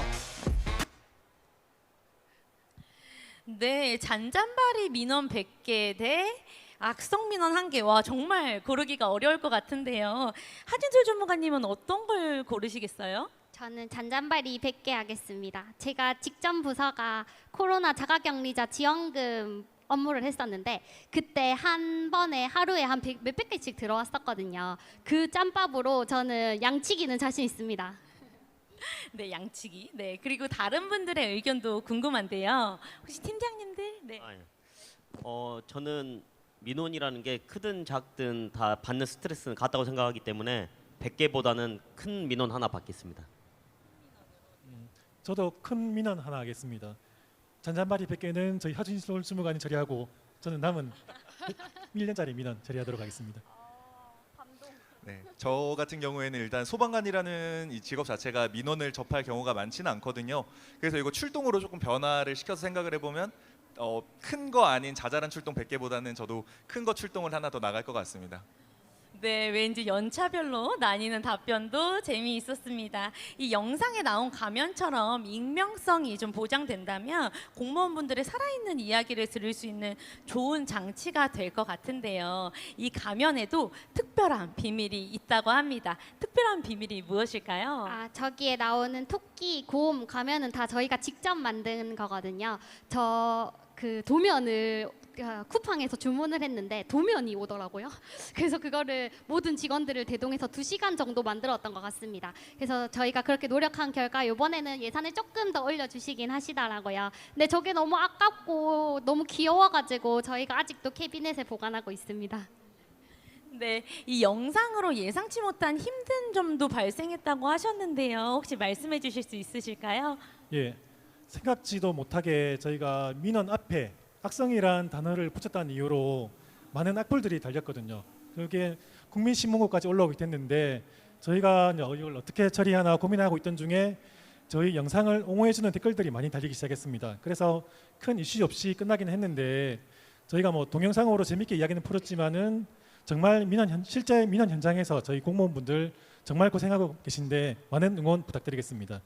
네, 잔잔바리 민원 100개 대 악성 민원 1개. 와, 정말 고르기가 어려울 것 같은데요. 하진솔 주무관님은 어떤 걸 고르시겠어요? 저는 잔잔바리 100개 하겠습니다. 제가 직전 부서가 코로나 자가격리자 지원금 업무를 했었는데 그때 한 번에 하루에 한 몇백 개씩 들어왔었거든요. 그 짬밥으로 저는 양치기는 자신 있습니다. 네, 양치기. 네, 그리고 다른 분들의 의견도 궁금한데요. 혹시 팀장님들? 네. 저는 민원이라는 게 크든 작든 다 받는 스트레스는 같다고 생각하기 때문에 100개보다는 큰 민원 하나 받겠습니다. 저도 큰 민원 하나 하겠습니다. 잔잔바리 100개는 저희 하진솔 주무관이 처리하고 저는 남은 1년짜리 민원 처리하도록 하겠습니다. 네, 저 같은 경우에는 일단 소방관이라는 이 직업 자체가 민원을 접할 경우가 많지는 않거든요. 그래서 이거 출동으로 조금 변화를 시켜서 생각을 해보면 큰 거 아닌 자잘한 출동 100개보다는 저도 큰 거 출동을 하나 더 나갈 것 같습니다. 네, 왠지 연차별로 나뉘는 답변도 재미있었습니다. 이 영상에 나온 가면처럼 익명성이 좀 보장된다면 공무원분들의 살아있는 이야기를 들을 수 있는 좋은 장치가 될 것 같은데요. 이 가면에도 특별한 비밀이 있다고 합니다. 특별한 비밀이 무엇일까요? 아, 저기에 나오는 토끼, 곰 가면은 다 저희가 직접 만든 거거든요. 저 그 도면을 쿠팡에서 주문을 했는데 도면이 오더라고요. 그래서 그거를 모든 직원들을 대동해서 2시간 정도 만들었던 것 같습니다. 그래서 저희가 그렇게 노력한 결과 이번에는 예산을 조금 더 올려주시긴 하시더라고요. 근데 저게 너무 아깝고 너무 귀여워가지고 저희가 아직도 캐비넷에 보관하고 있습니다. 네, 이 영상으로 예상치 못한 힘든 점도 발생했다고 하셨는데요. 혹시 말씀해 주실 수 있으실까요? 예, 생각지도 못하게 저희가 민원 앞에 악성이란 단어를 붙였다는 이유로 많은 악플들이 달렸거든요. 그게 국민신문고까지 올라오게 됐는데 저희가 이걸 어떻게 처리하나 고민하고 있던 중에 저희 영상을 옹호해주는 댓글들이 많이 달리기 시작했습니다. 그래서 큰 이슈 없이 끝나긴 했는데 저희가 뭐 동영상으로 재밌게 이야기는 풀었지만은 정말 실제 민원 현장에서 저희 공무원분들 정말 고생하고 계신데 많은 응원 부탁드리겠습니다.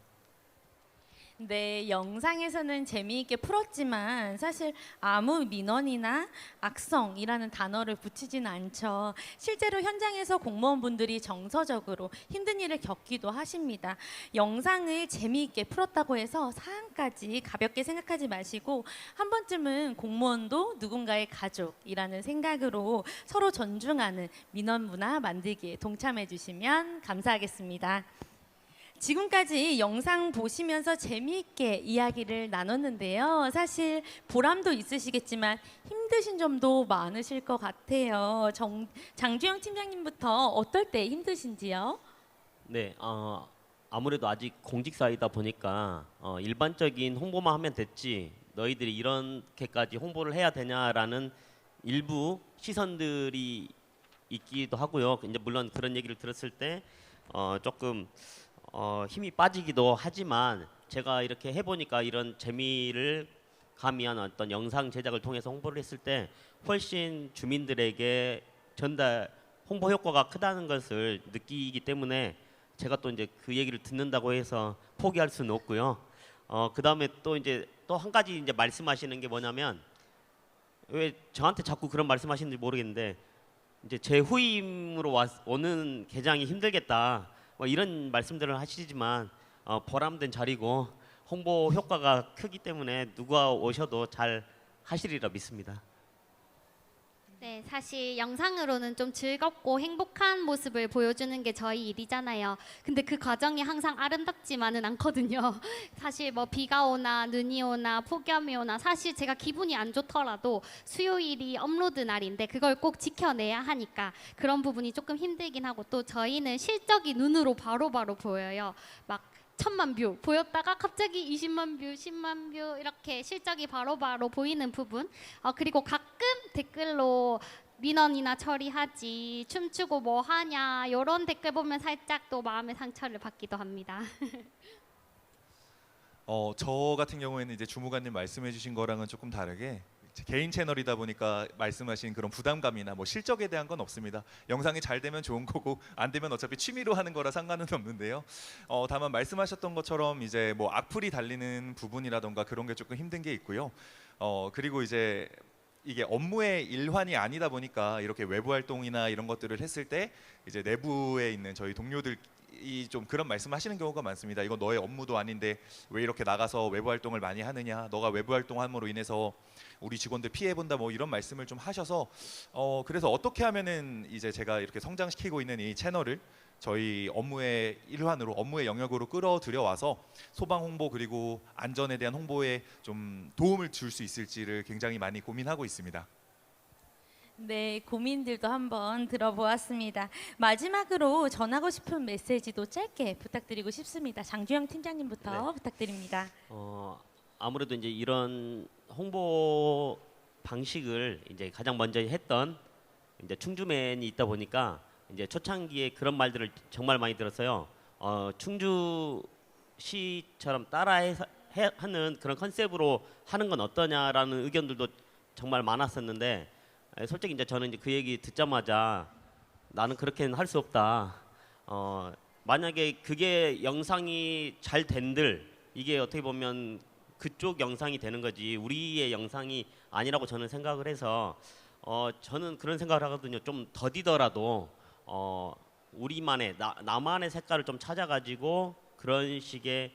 네, 영상에서는 재미있게 풀었지만 사실 아무 민원이나 악성이라는 단어를 붙이지는 않죠. 실제로 현장에서 공무원분들이 정서적으로 힘든 일을 겪기도 하십니다. 영상을 재미있게 풀었다고 해서 사안까지 가볍게 생각하지 마시고 한 번쯤은 공무원도 누군가의 가족이라는 생각으로 서로 존중하는 민원 문화 만들기에 동참해 주시면 감사하겠습니다. 지금까지 영상 보시면서 재미있게 이야기를 나눴는데요. 사실 보람도 있으시겠지만 힘드신 점도 많으실 것 같아요. 장주영 팀장님부터 어떨 때 힘드신지요? 네, 아무래도 아직 공직사이다 보니까 일반적인 홍보만 하면 됐지 너희들이 이렇게까지 홍보를 해야 되냐라는 일부 시선들이 있기도 하고요. 이제 물론 그런 얘기를 들었을 때 조금 힘이 빠지기도 하지만 제가 이렇게 해보니까 이런 재미를 가미한 어떤 영상 제작을 통해서 홍보를 했을 때 훨씬 주민들에게 전달 홍보 효과가 크다는 것을 느끼기 때문에 제가 또 이제 그 얘기를 듣는다고 해서 포기할 수는 없고요. 그 다음에 또 이제 또 한 가지 이제 말씀하시는 게 뭐냐면 왜 저한테 자꾸 그런 말씀하시는지 모르겠는데 이제 제 후임으로 오는 계장이 힘들겠다. 뭐 이런 말씀들을 하시지만 보람된 자리고 홍보 효과가 크기 때문에 누가 오셔도 잘 하시리라 믿습니다. 네, 사실 영상으로는 좀 즐겁고 행복한 모습을 보여주는 게 저희 일이잖아요. 근데 그 과정이 항상 아름답지만은 않거든요. 사실 뭐 비가 오나 눈이 오나 폭염이 오나 사실 제가 기분이 안 좋더라도 수요일이 업로드 날인데 그걸 꼭 지켜내야 하니까 그런 부분이 조금 힘들긴 하고 또 저희는 실적이 눈으로 바로바로 보여요. 막 1000만 뷰 보였다가 갑자기 20만 뷰, 10만 뷰 이렇게 실적이 바로바로 보이는 부분 그리고 가끔 댓글로 민원이나 처리하지 춤추고 뭐 하냐 이런 댓글 보면 살짝 또 마음의 상처를 받기도 합니다. 저 같은 경우에는 이제 주무관님 말씀해주신 거랑은 조금 다르게 개인 채널이다 보니까 말씀하신 그런 부담감이나 뭐 실적에 대한 건 없습니다. 영상이 잘 되면 좋은 거고 안 되면 어차피 취미로 하는 거라 상관은 없는데요. 다만 말씀하셨던 것처럼 이제 뭐 악플이 달리는 부분이라던가 그런 게 조금 힘든 게 있고요. 그리고 이제 이게 업무의 일환이 아니다 보니까 이렇게 외부 활동이나 이런 것들을 했을 때 이제 내부에 있는 저희 동료들이 좀 그런 말씀하시는 경우가 많습니다. 이건 너의 업무도 아닌데 왜 이렇게 나가서 외부 활동을 많이 하느냐? 너가 외부 활동함으로 인해서 우리 직원들 피해 본다 뭐 이런 말씀을 좀 하셔서 그래서 어떻게 하면은 이제 제가 이렇게 성장시키고 있는 이 채널을 저희 업무의 일환으로 업무의 영역으로 끌어들여 와서 소방 홍보 그리고 안전에 대한 홍보에 좀 도움을 줄 수 있을지를 굉장히 많이 고민하고 있습니다. 네, 고민들도 한번 들어보았습니다. 마지막으로 전하고 싶은 메시지도 짧게 부탁드리고 싶습니다. 장주영 팀장님부터 부탁드립니다. 아무래도 이제 이런 홍보 방식을 이제 가장 먼저 했던 이제 충주맨이 있다 보니까 이제 초창기에 그런 말들을 정말 많이 들었어요. 충주시처럼 따라해서 하는 그런 컨셉으로 하는 건 어떠냐라는 의견들도 정말 많았었는데 솔직히 이제 저는 이제 그 얘기 듣자마자 나는 그렇게는 할 수 없다. 만약에 그게 영상이 잘 된들 이게 어떻게 보면 그쪽 영상이 되는 거지 우리의 영상이 아니라고 저는 생각을 해서 저는 그런 생각을 하거든요. 좀 더디더라도 우리만의 나만의 색깔을 좀 찾아가지고 그런 식의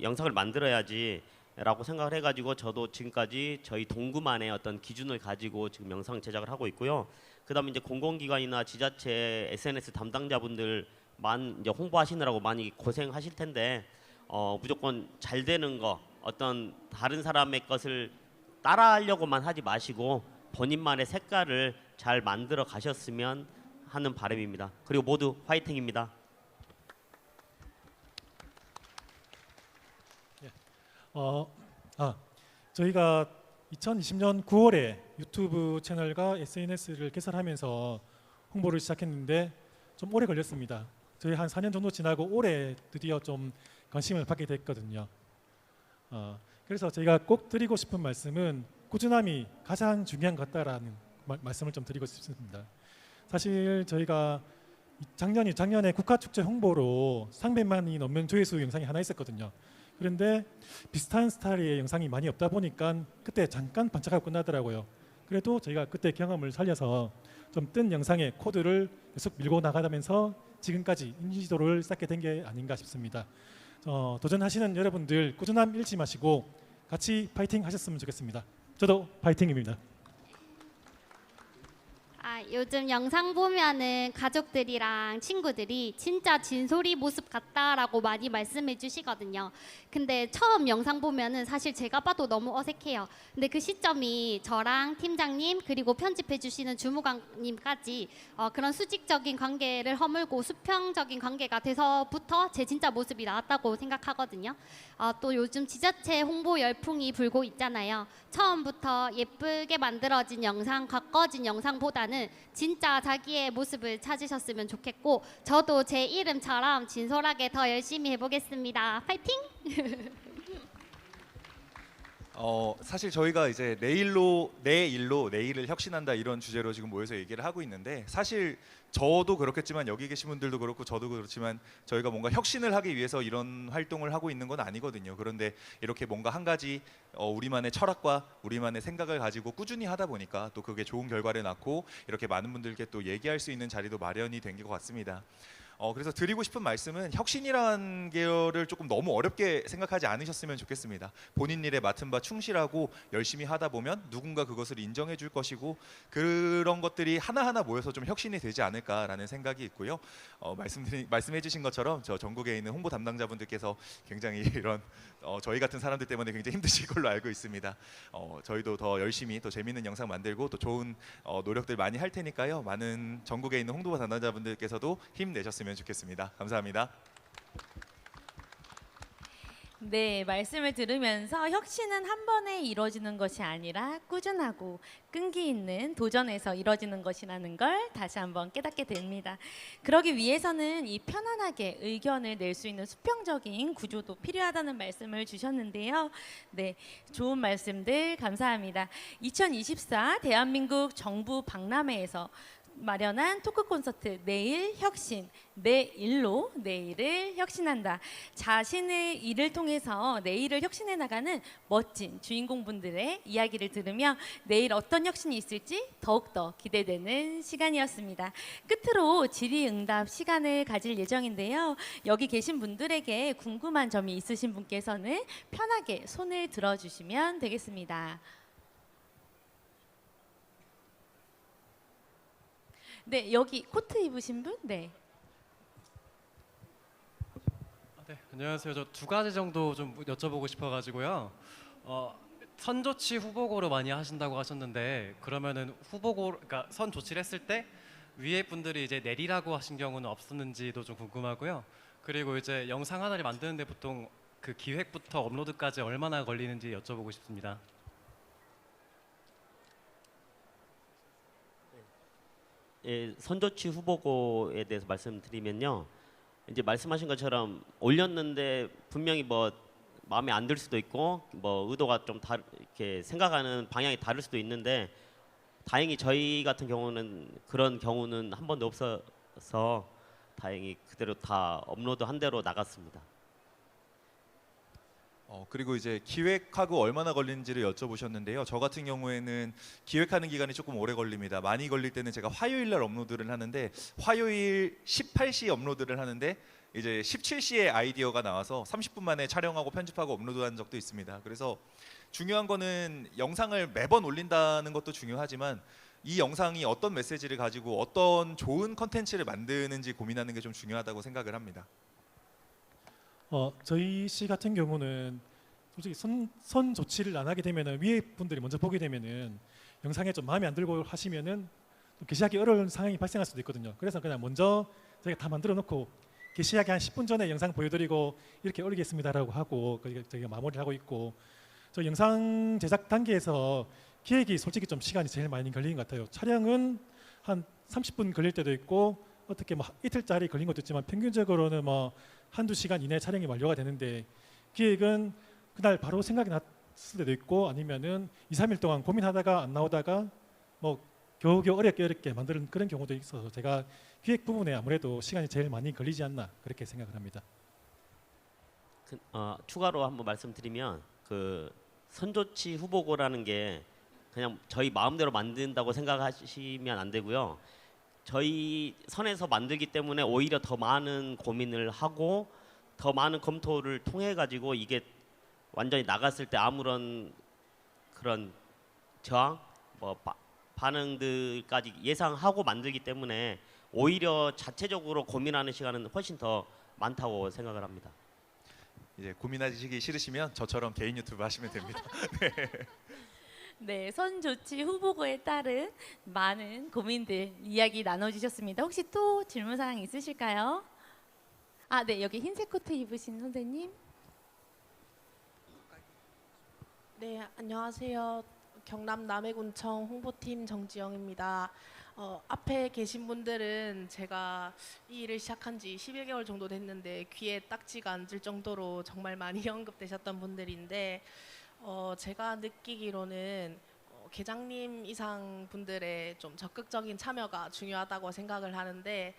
영상을 만들어야지라고 생각을 해가지고 저도 지금까지 저희 동구만의 어떤 기준을 가지고 지금 영상 제작을 하고 있고요. 그다음에 이제 공공기관이나 지자체 SNS 담당자분들만 이제 홍보하시느라고 많이 고생하실 텐데 무조건 잘 되는 거 어떤 다른 사람의 것을 따라하려고만 하지 마시고 본인만의 색깔을 잘 만들어 가셨으면 하는 바람입니다. 그리고 모두 화이팅입니다. 저희가 2020년 9월에 유튜브 채널과 SNS를 개설하면서 홍보를 시작했는데 좀 오래 걸렸습니다. 저희 한 4년 정도 지나고 올해 드디어 좀 관심을 받게 됐거든요. 그래서 저희가 꼭 드리고 싶은 말씀은 꾸준함이 가장 중요한 것 같다라는 말씀을 좀 드리고 싶습니다. 사실 저희가 작년에 국가축제 홍보로 300만이 넘는 조회수 영상이 하나 있었거든요. 그런데 비슷한 스타일의 영상이 많이 없다 보니까 그때 잠깐 반짝하고 끝나더라고요. 그래도 저희가 그때 경험을 살려서 좀 뜬 영상의 코드를 계속 밀고 나가면서 지금까지 인지도를 쌓게 된 게 아닌가 싶습니다. 도전하시는 여러분들 꾸준함 잃지 마시고 같이 파이팅 하셨으면 좋겠습니다. 저도 파이팅입니다. 요즘 영상 보면은 가족들이랑 친구들이 진짜 진솔이 모습 같다라고 많이 말씀해 주시거든요. 근데 처음 영상 보면은 사실 제가 봐도 너무 어색해요. 근데 그 시점이 저랑 팀장님 그리고 편집해 주시는 주무관님까지 그런 수직적인 관계를 허물고 수평적인 관계가 돼서부터 제 진짜 모습이 나왔다고 생각하거든요. 또 요즘 지자체 홍보 열풍이 불고 있잖아요. 처음부터 예쁘게 만들어진 영상, 가꿔진 영상보다는 진짜 자기의 모습을 찾으셨으면 좋겠고 저도 제 이름처럼 진솔하게 더 열심히 해보겠습니다. 파이팅! 사실 저희가 이제 내일을 혁신한다 이런 주제로 지금 모여서 얘기를 하고 있는데 사실 저도 그렇겠지만 여기 계신 분들도 그렇고 저도 그렇지만 저희가 뭔가 혁신을 하기 위해서 이런 활동을 하고 있는 건 아니거든요. 그런데 이렇게 뭔가 한 가지 우리만의 철학과 우리만의 생각을 가지고 꾸준히 하다 보니까 또 그게 좋은 결과를 낳고 이렇게 많은 분들께 또 얘기할 수 있는 자리도 마련이 된 것 같습니다. 그래서 드리고 싶은 말씀은 혁신이라는 계열을 조금 너무 어렵게 생각하지 않으셨으면 좋겠습니다. 본인 일에 맡은 바 충실하고 열심히 하다 보면 누군가 그것을 인정해 줄 것이고 그런 것들이 하나하나 모여서 좀 혁신이 되지 않을까라는 생각이 있고요. 말씀해 주신 것처럼 저 전국에 있는 홍보 담당자분들께서 굉장히 이런 저희 같은 사람들 때문에 굉장히 힘드실 걸로 알고 있습니다. 저희도 더 열심히 또 재미있는 영상 만들고 또 좋은 노력들 많이 할 테니까요. 많은 전국에 있는 홍보 담당자분들께서도 힘내셨으면 좋겠습니다. 감사합니다. 네, 말씀을 들으면서 혁신은 한 번에 이루어지는 것이 아니라 꾸준하고 끈기 있는 도전에서 이루어지는 것이라는 걸 다시 한번 깨닫게 됩니다. 그러기 위해서는 이 편안하게 의견을 낼 수 있는 수평적인 구조도 필요하다는 말씀을 주셨는데요. 네, 좋은 말씀들 감사합니다. 2024 대한민국 정부 박람회에서 마련한 토크 콘서트 내일 혁신, 내 일로 내일을 혁신한다. 자신의 일을 통해서 내일을 혁신해 나가는 멋진 주인공분들의 이야기를 들으며 내일 어떤 혁신이 있을지 더욱더 기대되는 시간이었습니다. 끝으로 질의응답 시간을 가질 예정인데요. 여기 계신 분들에게 궁금한 점이 있으신 분께서는 편하게 손을 들어주시면 되겠습니다. 네, 여기 코트 입으신 분? 네. 네, 안녕하세요. 저 두 가지 정도 좀 여쭤보고 싶어가지고요. 선조치 후보고로 많이 하신다고 하셨는데 그러면은 그러니까 선 조치를 했을 때 위에 분들이 이제 내리라고 하신 경우는 없었는지도 좀 궁금하고요. 그리고 이제 영상 하나를 만드는데 보통 그 기획부터 업로드까지 얼마나 걸리는지 여쭤보고 싶습니다. 예, 선조치 후보고에 대해서 말씀드리면요. 이제 말씀하신 것처럼 올렸는데 분명히 뭐 마음에 안 들 수도 있고 뭐 의도가 좀 이렇게 생각하는 방향이 다를 수도 있는데 다행히 저희 같은 경우는 그런 경우는 한 번도 없어서 다행히 그대로 다 업로드한 대로 나갔습니다. 그리고 이제 기획하고 얼마나 걸리는지를 여쭤보셨는데요. 저 같은 경우에는 기획하는 기간이 조금 오래 걸립니다. 많이 걸릴 때는 제가 화요일 날 업로드를 하는데 화요일 18시 업로드를 하는데 이제 17시에 아이디어가 나와서 30분 만에 촬영하고 편집하고 업로드한 적도 있습니다. 그래서 중요한 거는 영상을 매번 올린다는 것도 중요하지만 이 영상이 어떤 메시지를 가지고 어떤 좋은 컨텐츠를 만드는지 고민하는 게 좀 중요하다고 생각을 합니다. 저희 시 같은 경우는 솔직히 선 조치를 안 하게 되면은 위에 분들이 먼저 보게 되면은 영상에 좀 마음에 안 들고 하시면은 좀 게시하기 어려운 상황이 발생할 수도 있거든요. 그래서 그냥 먼저 저희가 다 만들어 놓고 게시하기 한 10분 전에 영상 보여드리고 이렇게 올리겠습니다라고 하고 저희가 마무리를 하고 있고, 저 영상 제작 단계에서 기획이 솔직히 좀 시간이 제일 많이 걸리는 것 같아요. 촬영은 한 30분 걸릴 때도 있고 어떻게 뭐 이틀짜리 걸린 것도 있지만 평균적으로는 뭐 한두 시간 이내 촬영이 완료가 되는데 기획은 그날 바로 생각이 났을 때도 있고 아니면은 2, 3일 동안 고민하다가 안 나오다가 뭐 겨우겨우 어렵게 만드는 그런 경우도 있어서 제가 기획 부분에 아무래도 시간이 제일 많이 걸리지 않나 그렇게 생각을 합니다. 추가로 한번 말씀드리면 그 선조치 후보고라는 게 그냥 저희 마음대로 만든다고 생각하시면 안 되고요. 저희 선에서 만들기 때문에 오히려 더 많은 고민을 하고 더 많은 검토를 통해 가지고 이게 완전히 나갔을 때 아무런 그런 저항, 뭐 반응들까지 예상하고 만들기 때문에 오히려 자체적으로 고민하는 시간은 훨씬 더 많다고 생각을 합니다. 이제 고민하시기 싫으시면 저처럼 개인 유튜브 하시면 됩니다. 네. 네, 선조치 후보고에 따른 많은 고민들 이야기 나눠주셨습니다. 혹시 또 질문 사항 있으실까요? 네, 여기 흰색 코트 입으신 선생님. 네, 안녕하세요. 경남 남해군청 홍보팀 정지영입니다. 앞에 계신 분들은 제가 이 일을 시작한 지 11개월 정도 됐는데 귀에 딱지가 앉을 정도로 정말 많이 언급되셨던 분들인데 제가 느끼기로는 계장님 이상 분들의 좀 적극적인 참여가 중요하다고 생각을 하는데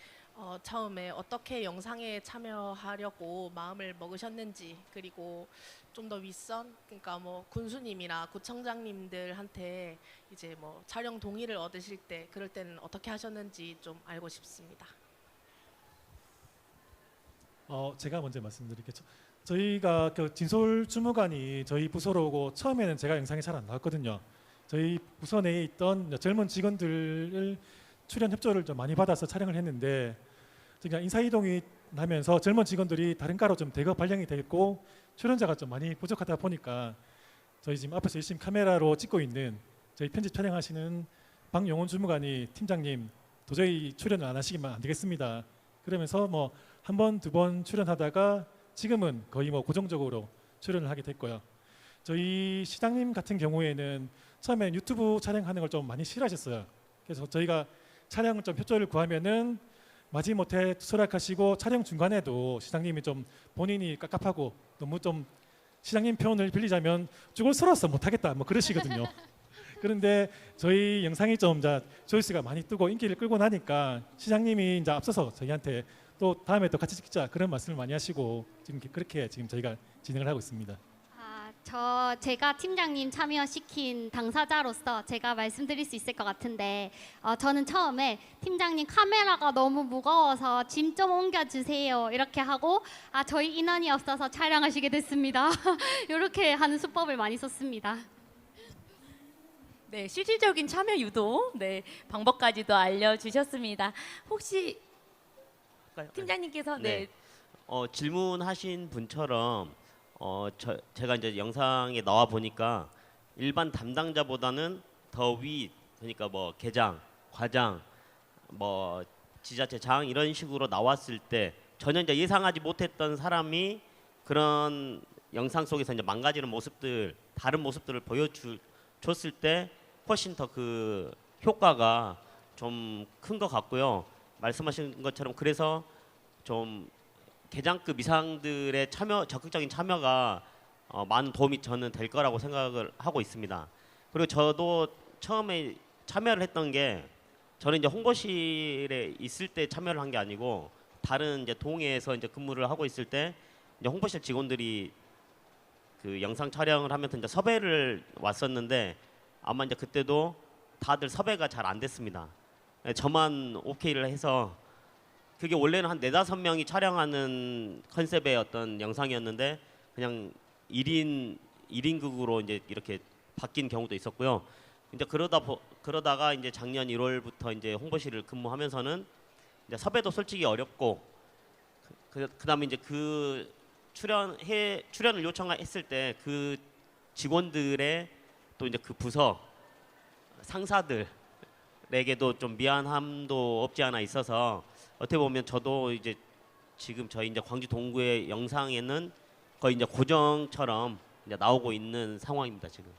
처음에 어떻게 영상에 참여하려고 마음을 먹으셨는지, 그리고 좀 더 윗선, 그러니까 뭐 군수님이나 구청장님들한테 이제 뭐 촬영 동의를 얻으실 때 그럴 때는 어떻게 하셨는지 좀 알고 싶습니다. 제가 먼저 말씀드리겠죠. 저희가 그 진솔 주무관이 저희 부서로 오고 처음에는 제가 영상이 잘 안 나왔거든요. 저희 부서 내에 있던 젊은 직원들을 출연 협조를 좀 많이 받아서 촬영을 했는데 그냥 인사이동이 나면서 젊은 직원들이 다른 과로 좀 대거 발령이 됐고 출연자가 좀 많이 부족하다 보니까 저희 지금 앞에서 열심히 카메라로 찍고 있는 저희 편집 촬영하시는 박용원 주무관이 팀장님 도저히 출연을 안 하시기만 안 되겠습니다. 그러면서 뭐 한 번, 두 번 출연하다가 지금은 거의 뭐 고정적으로 출연을 하게 됐고요. 저희 시장님 같은 경우에는 처음에 유튜브 촬영하는 걸 좀 많이 싫어하셨어요. 그래서 저희가 촬영을 좀 협조를 구하면은 마지못해 투설하시고 촬영 중간에도 시장님이 좀 본인이 깝깝하고 너무 좀 시장님 표현을 빌리자면 쭈글스러워서 못하겠다 뭐 그러시거든요. 그런데 저희 영상이 좀 조회수가 많이 뜨고 인기를 끌고 나니까 시장님이 이제 앞서서 저희한테 또 다음에 또 같이 찍자 그런 말씀을 많이 하시고 지금 그렇게 지금 저희가 진행을 하고 있습니다. 제가 팀장님 참여시킨 당사자로서 제가 말씀드릴 수 있을 것 같은데 저는 처음에 팀장님 카메라가 너무 무거워서 짐 좀 옮겨주세요 이렇게 하고 저희 인원이 없어서 촬영하시게 됐습니다. 이렇게 하는 수법을 많이 썼습니다. 네, 실질적인 참여 유도 방법까지도 알려주셨습니다. 혹시 팀장님께서 질문하신 분처럼 제가 이제 영상에 나와 보니까 일반 담당자보다는 더 위, 그러니까 뭐 계장, 과장, 뭐 지자체장 이런 식으로 나왔을 때 전혀 이제 예상하지 못했던 사람이 그런 영상 속에서 이제 망가지는 모습들, 다른 모습들을 보여줬을 때 훨씬 더 그 효과가 좀 큰 것 같고요. 말씀하신 것처럼 그래서 좀 계장급 이상들의 적극적인 참여가 많은 도움이 저는 될 거라고 생각을 하고 있습니다. 그리고 저도 처음에 참여를 했던 게 저는 이제 홍보실에 있을 때 참여를 한 게 아니고 다른 이제 동해에서 이제 근무를 하고 있을 때 이제 홍보실 직원들이 그 영상 촬영을 하면서 이제 섭외를 왔었는데 아마 이제 그때도 다들 섭외가 잘 안 됐습니다. 저만 오케이를 해서 그게 원래는 한 4-5명이 촬영하는 컨셉의 어떤 영상이었는데 그냥 1인극으로 이제 이렇게 바뀐 경우도 있었고요. 이제 그러다가 이제 작년 1월부터 이제 홍보실을 근무하면서는 이제 섭외도 솔직히 어렵고 그다음에 이제 그 출연을 요청했을 때 그 직원들의 또 이제 그 부서 상사들에게도 좀 미안함도 없지 않아 있어서 어떻게 보면 저도 이제 지금 저희 이제 광주 동구의 영상에는 거의 이제 고정처럼 이제 나오고 있는 상황입니다 지금.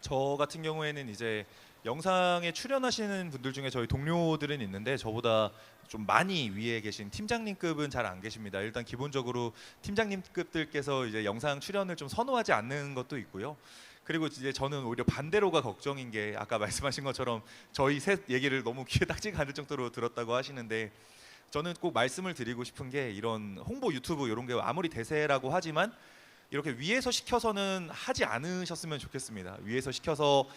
저 같은 경우에는 이제 영상에 출연하시는 분들 중에 저희 동료들은 있는데 저보다 좀 많이 위에 계신 팀장님급은 잘 안 계십니다. 일단 기본적으로 팀장님급들께서 이제 영상 출연을 좀 선호하지 않는 것도 있고요. 그리고 이제 저는 오히려 반대로가 걱정인 게 아까 말씀하신 것처럼 저희 셋 얘기를 너무 귀에 딱지가 않을 정도로 들었다고 하시는데 저는 꼭 말씀을 드리고 싶은 게 이런 홍보 유튜브 이런 게 아무리 대세라고 하지만 이렇게 위에서 시켜서는 하지 않으셨으면 좋겠습니다. 위에서 시켜서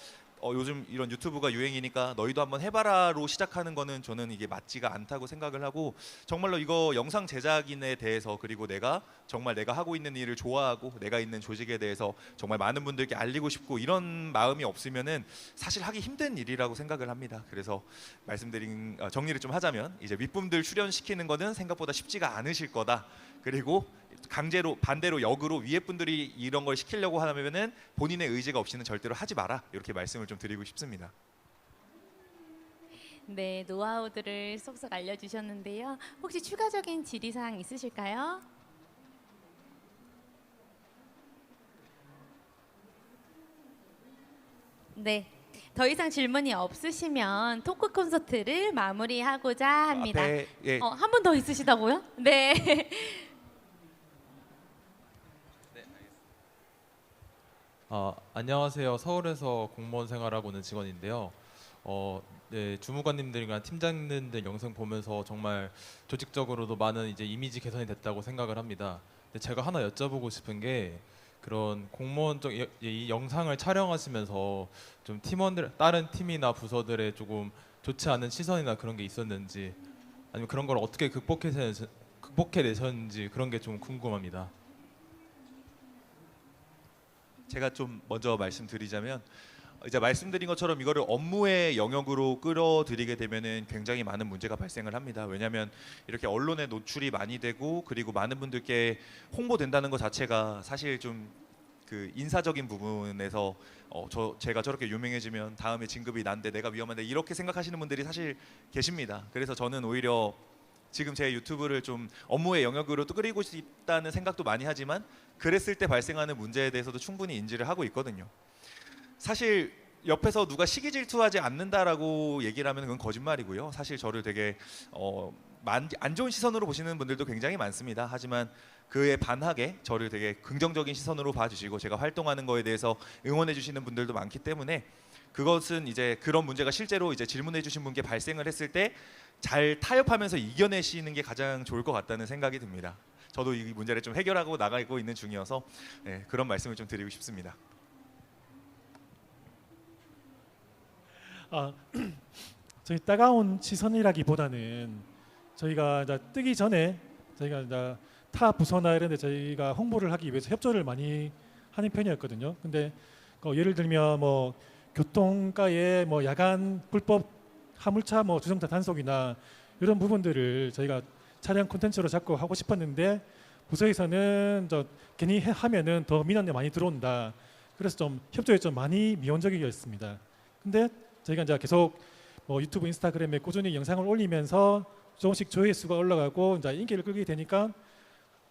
요즘 이런 유튜브가 유행이니까 너희도 한번 해봐라로 시작하는 거는 저는 이게 맞지가 않다고 생각을 하고 정말로 이거 영상 제작인에 대해서 그리고 내가 정말 내가 하고 있는 일을 좋아하고 내가 있는 조직에 대해서 정말 많은 분들께 알리고 싶고 이런 마음이 없으면은 사실 하기 힘든 일이라고 생각을 합니다. 그래서 말씀드린 정리를 좀 하자면 이제 윗분들 출연시키는 거는 생각보다 쉽지가 않으실 거다. 그리고 강제로 반대로 역으로 위에 분들이 이런 걸 시키려고 하면은 본인의 의지가 없이는 절대로 하지 마라 이렇게 말씀을 좀 드리고 싶습니다. 네, 노하우들을 쏙쏙 알려주셨는데요. 혹시 추가적인 질의사항 있으실까요? 네, 더 이상 질문이 없으시면 토크 콘서트를 마무리하고자 합니다. 예. 한 분 더 있으시다고요? 네. 안녕하세요. 서울에서 공무원 생활하고 있는 직원인데요. 네, 주무관님들이나 팀장님들 영상 보면서 정말 조직적으로도 많은 이제 이미지 개선이 됐다고 생각을 합니다. 근데 제가 하나 여쭤보고 싶은 게 그런 공무원적 이 영상을 촬영하시면서 좀 팀원들 다른 팀이나 부서들의 조금 좋지 않은 시선이나 그런 게 있었는지 아니면 그런 걸 어떻게 극복해내셨는지 그런 게 좀 궁금합니다. 제가 좀 먼저 말씀드리자면 이제 말씀드린 것처럼 이거를 업무의 영역으로 끌어들이게 되면은 굉장히 많은 문제가 발생을 합니다. 왜냐하면 이렇게 언론에 노출이 많이 되고 그리고 많은 분들께 홍보된다는 것 자체가 사실 좀 그 인사적인 부분에서 제가 저렇게 유명해지면 다음에 진급이 난데 내가 위험한데 이렇게 생각하시는 분들이 사실 계십니다. 그래서 저는 오히려 지금 제 유튜브를 좀 업무의 영역으로 또 끌고 싶다는 생각도 많이 하지만 그랬을 때 발생하는 문제에 대해서도 충분히 인지를 하고 있거든요. 사실 옆에서 누가 시기 질투하지 않는다라고 얘기를 하면 그건 거짓말이고요. 사실 저를 되게 안 좋은 시선으로 보시는 분들도 굉장히 많습니다. 하지만 그에 반하게 저를 되게 긍정적인 시선으로 봐주시고 제가 활동하는 거에 대해서 응원해 주시는 분들도 많기 때문에 그것은 이제 그런 문제가 실제로 이제 질문해 주신 분께 발생을 했을 때 잘 타협하면서 이겨내시는 게 가장 좋을 것 같다는 생각이 듭니다. 저도 이 문제를 좀 해결하고 나가고 있는 중이어서 그런 말씀을 좀 드리고 싶습니다. 저희 따가운 시선이라기보다는 저희가 이제 뜨기 전에 저희가 이제 타 부서나 이런 데 저희가 홍보를 하기 위해서 협조를 많이 하는 편이었거든요. 근데 예를 들면 뭐 교통가에 뭐 야간 불법 화물차 뭐 주정차 단속이나 이런 부분들을 저희가 촬영 콘텐츠로 잡고 하고 싶었는데 부서에서는 괜히 하면은 더 민원이 많이 들어온다. 그래서 좀 협조에 좀 많이 미온적이었습니다. 근데 저희가 이제 계속 뭐 유튜브, 인스타그램에 꾸준히 영상을 올리면서 조금씩 조회수가 올라가고 이제 인기를 끌게 되니까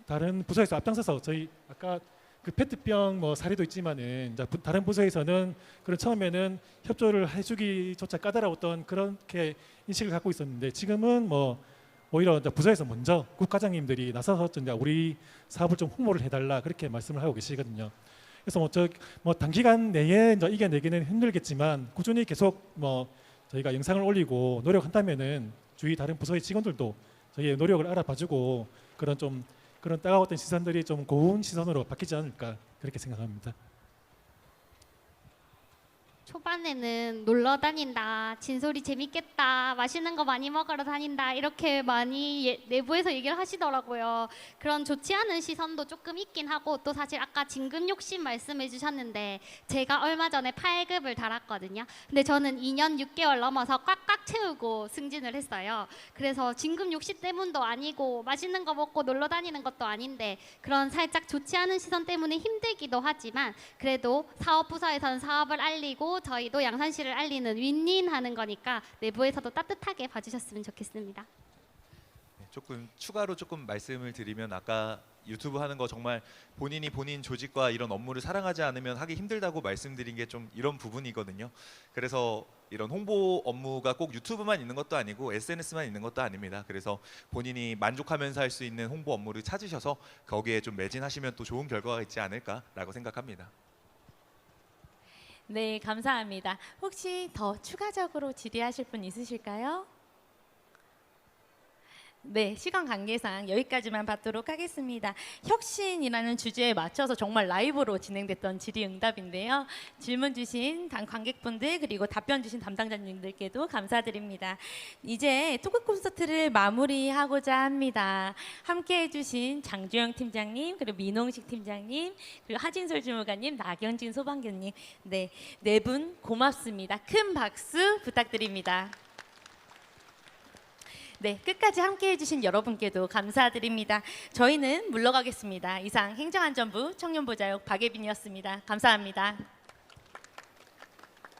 다른 부서에서 앞장서서 저희 아까 그 페트병 뭐 사례도 있지만은 이제 다른 부서에서는 그런 처음에는 협조를 해주기조차 까다로웠던 그렇게 인식을 갖고 있었는데 지금은 뭐 오히려 이제 부서에서 먼저 국과장님들이 나서서 이제 우리 사업을 좀 홍보를 해달라 그렇게 말씀을 하고 계시거든요. 그래서 뭐 단기간 내에 이제 이겨내기는 힘들겠지만 꾸준히 계속 뭐 저희가 영상을 올리고 노력한다면은 주위 다른 부서의 직원들도 저희의 노력을 알아봐주고 그런 따가웠던 시선들이 좀 고운 시선으로 바뀌지 않을까 그렇게 생각합니다. 초반에는 놀러 다닌다, 진솔이 재밌겠다, 맛있는 거 많이 먹으러 다닌다 이렇게 많이 내부에서 얘기를 하시더라고요. 그런 좋지 않은 시선도 조금 있긴 하고 또 사실 아까 진급 욕심 말씀해 주셨는데 제가 얼마 전에 8급을 달았거든요. 근데 저는 2년 6개월 넘어서 꽉꽉 채우고 승진을 했어요. 그래서 진급 욕심 때문도 아니고 맛있는 거 먹고 놀러 다니는 것도 아닌데 그런 살짝 좋지 않은 시선 때문에 힘들기도 하지만 그래도 사업부서에서는 사업을 알리고 저희도 양산시를 알리는 윈윈하는 거니까 내부에서도 따뜻하게 봐주셨으면 좋겠습니다. 조금 추가로 조금 말씀을 드리면 아까 유튜브 하는 거 정말 본인이 본인 조직과 이런 업무를 사랑하지 않으면 하기 힘들다고 말씀드린 게 좀 이런 부분이거든요. 그래서 이런 홍보 업무가 꼭 유튜브만 있는 것도 아니고 SNS만 있는 것도 아닙니다. 그래서 본인이 만족하면서 할 수 있는 홍보 업무를 찾으셔서 거기에 좀 매진하시면 또 좋은 결과가 있지 않을까라고 생각합니다. 네, 감사합니다. 혹시 더 추가적으로 질의하실 분 있으실까요? 네, 시간 관계상 여기까지만 받도록 하겠습니다. 혁신이라는 주제에 맞춰서 정말 라이브로 진행됐던 질의응답인데요. 질문 주신 관객분들 그리고 답변 주신 담당자님들께도 감사드립니다. 이제 토크 콘서트를 마무리하고자 합니다. 함께해 주신 장주영 팀장님, 그리고 민홍식 팀장님, 그리고 하진솔 주무관님, 나경진 소방관님, 네 분 고맙습니다. 큰 박수 부탁드립니다. 네, 끝까지 함께해 주신 여러분께도 감사드립니다. 저희는 물러가겠습니다. 이상 행정안전부 청년보좌역 박예빈이었습니다. 감사합니다.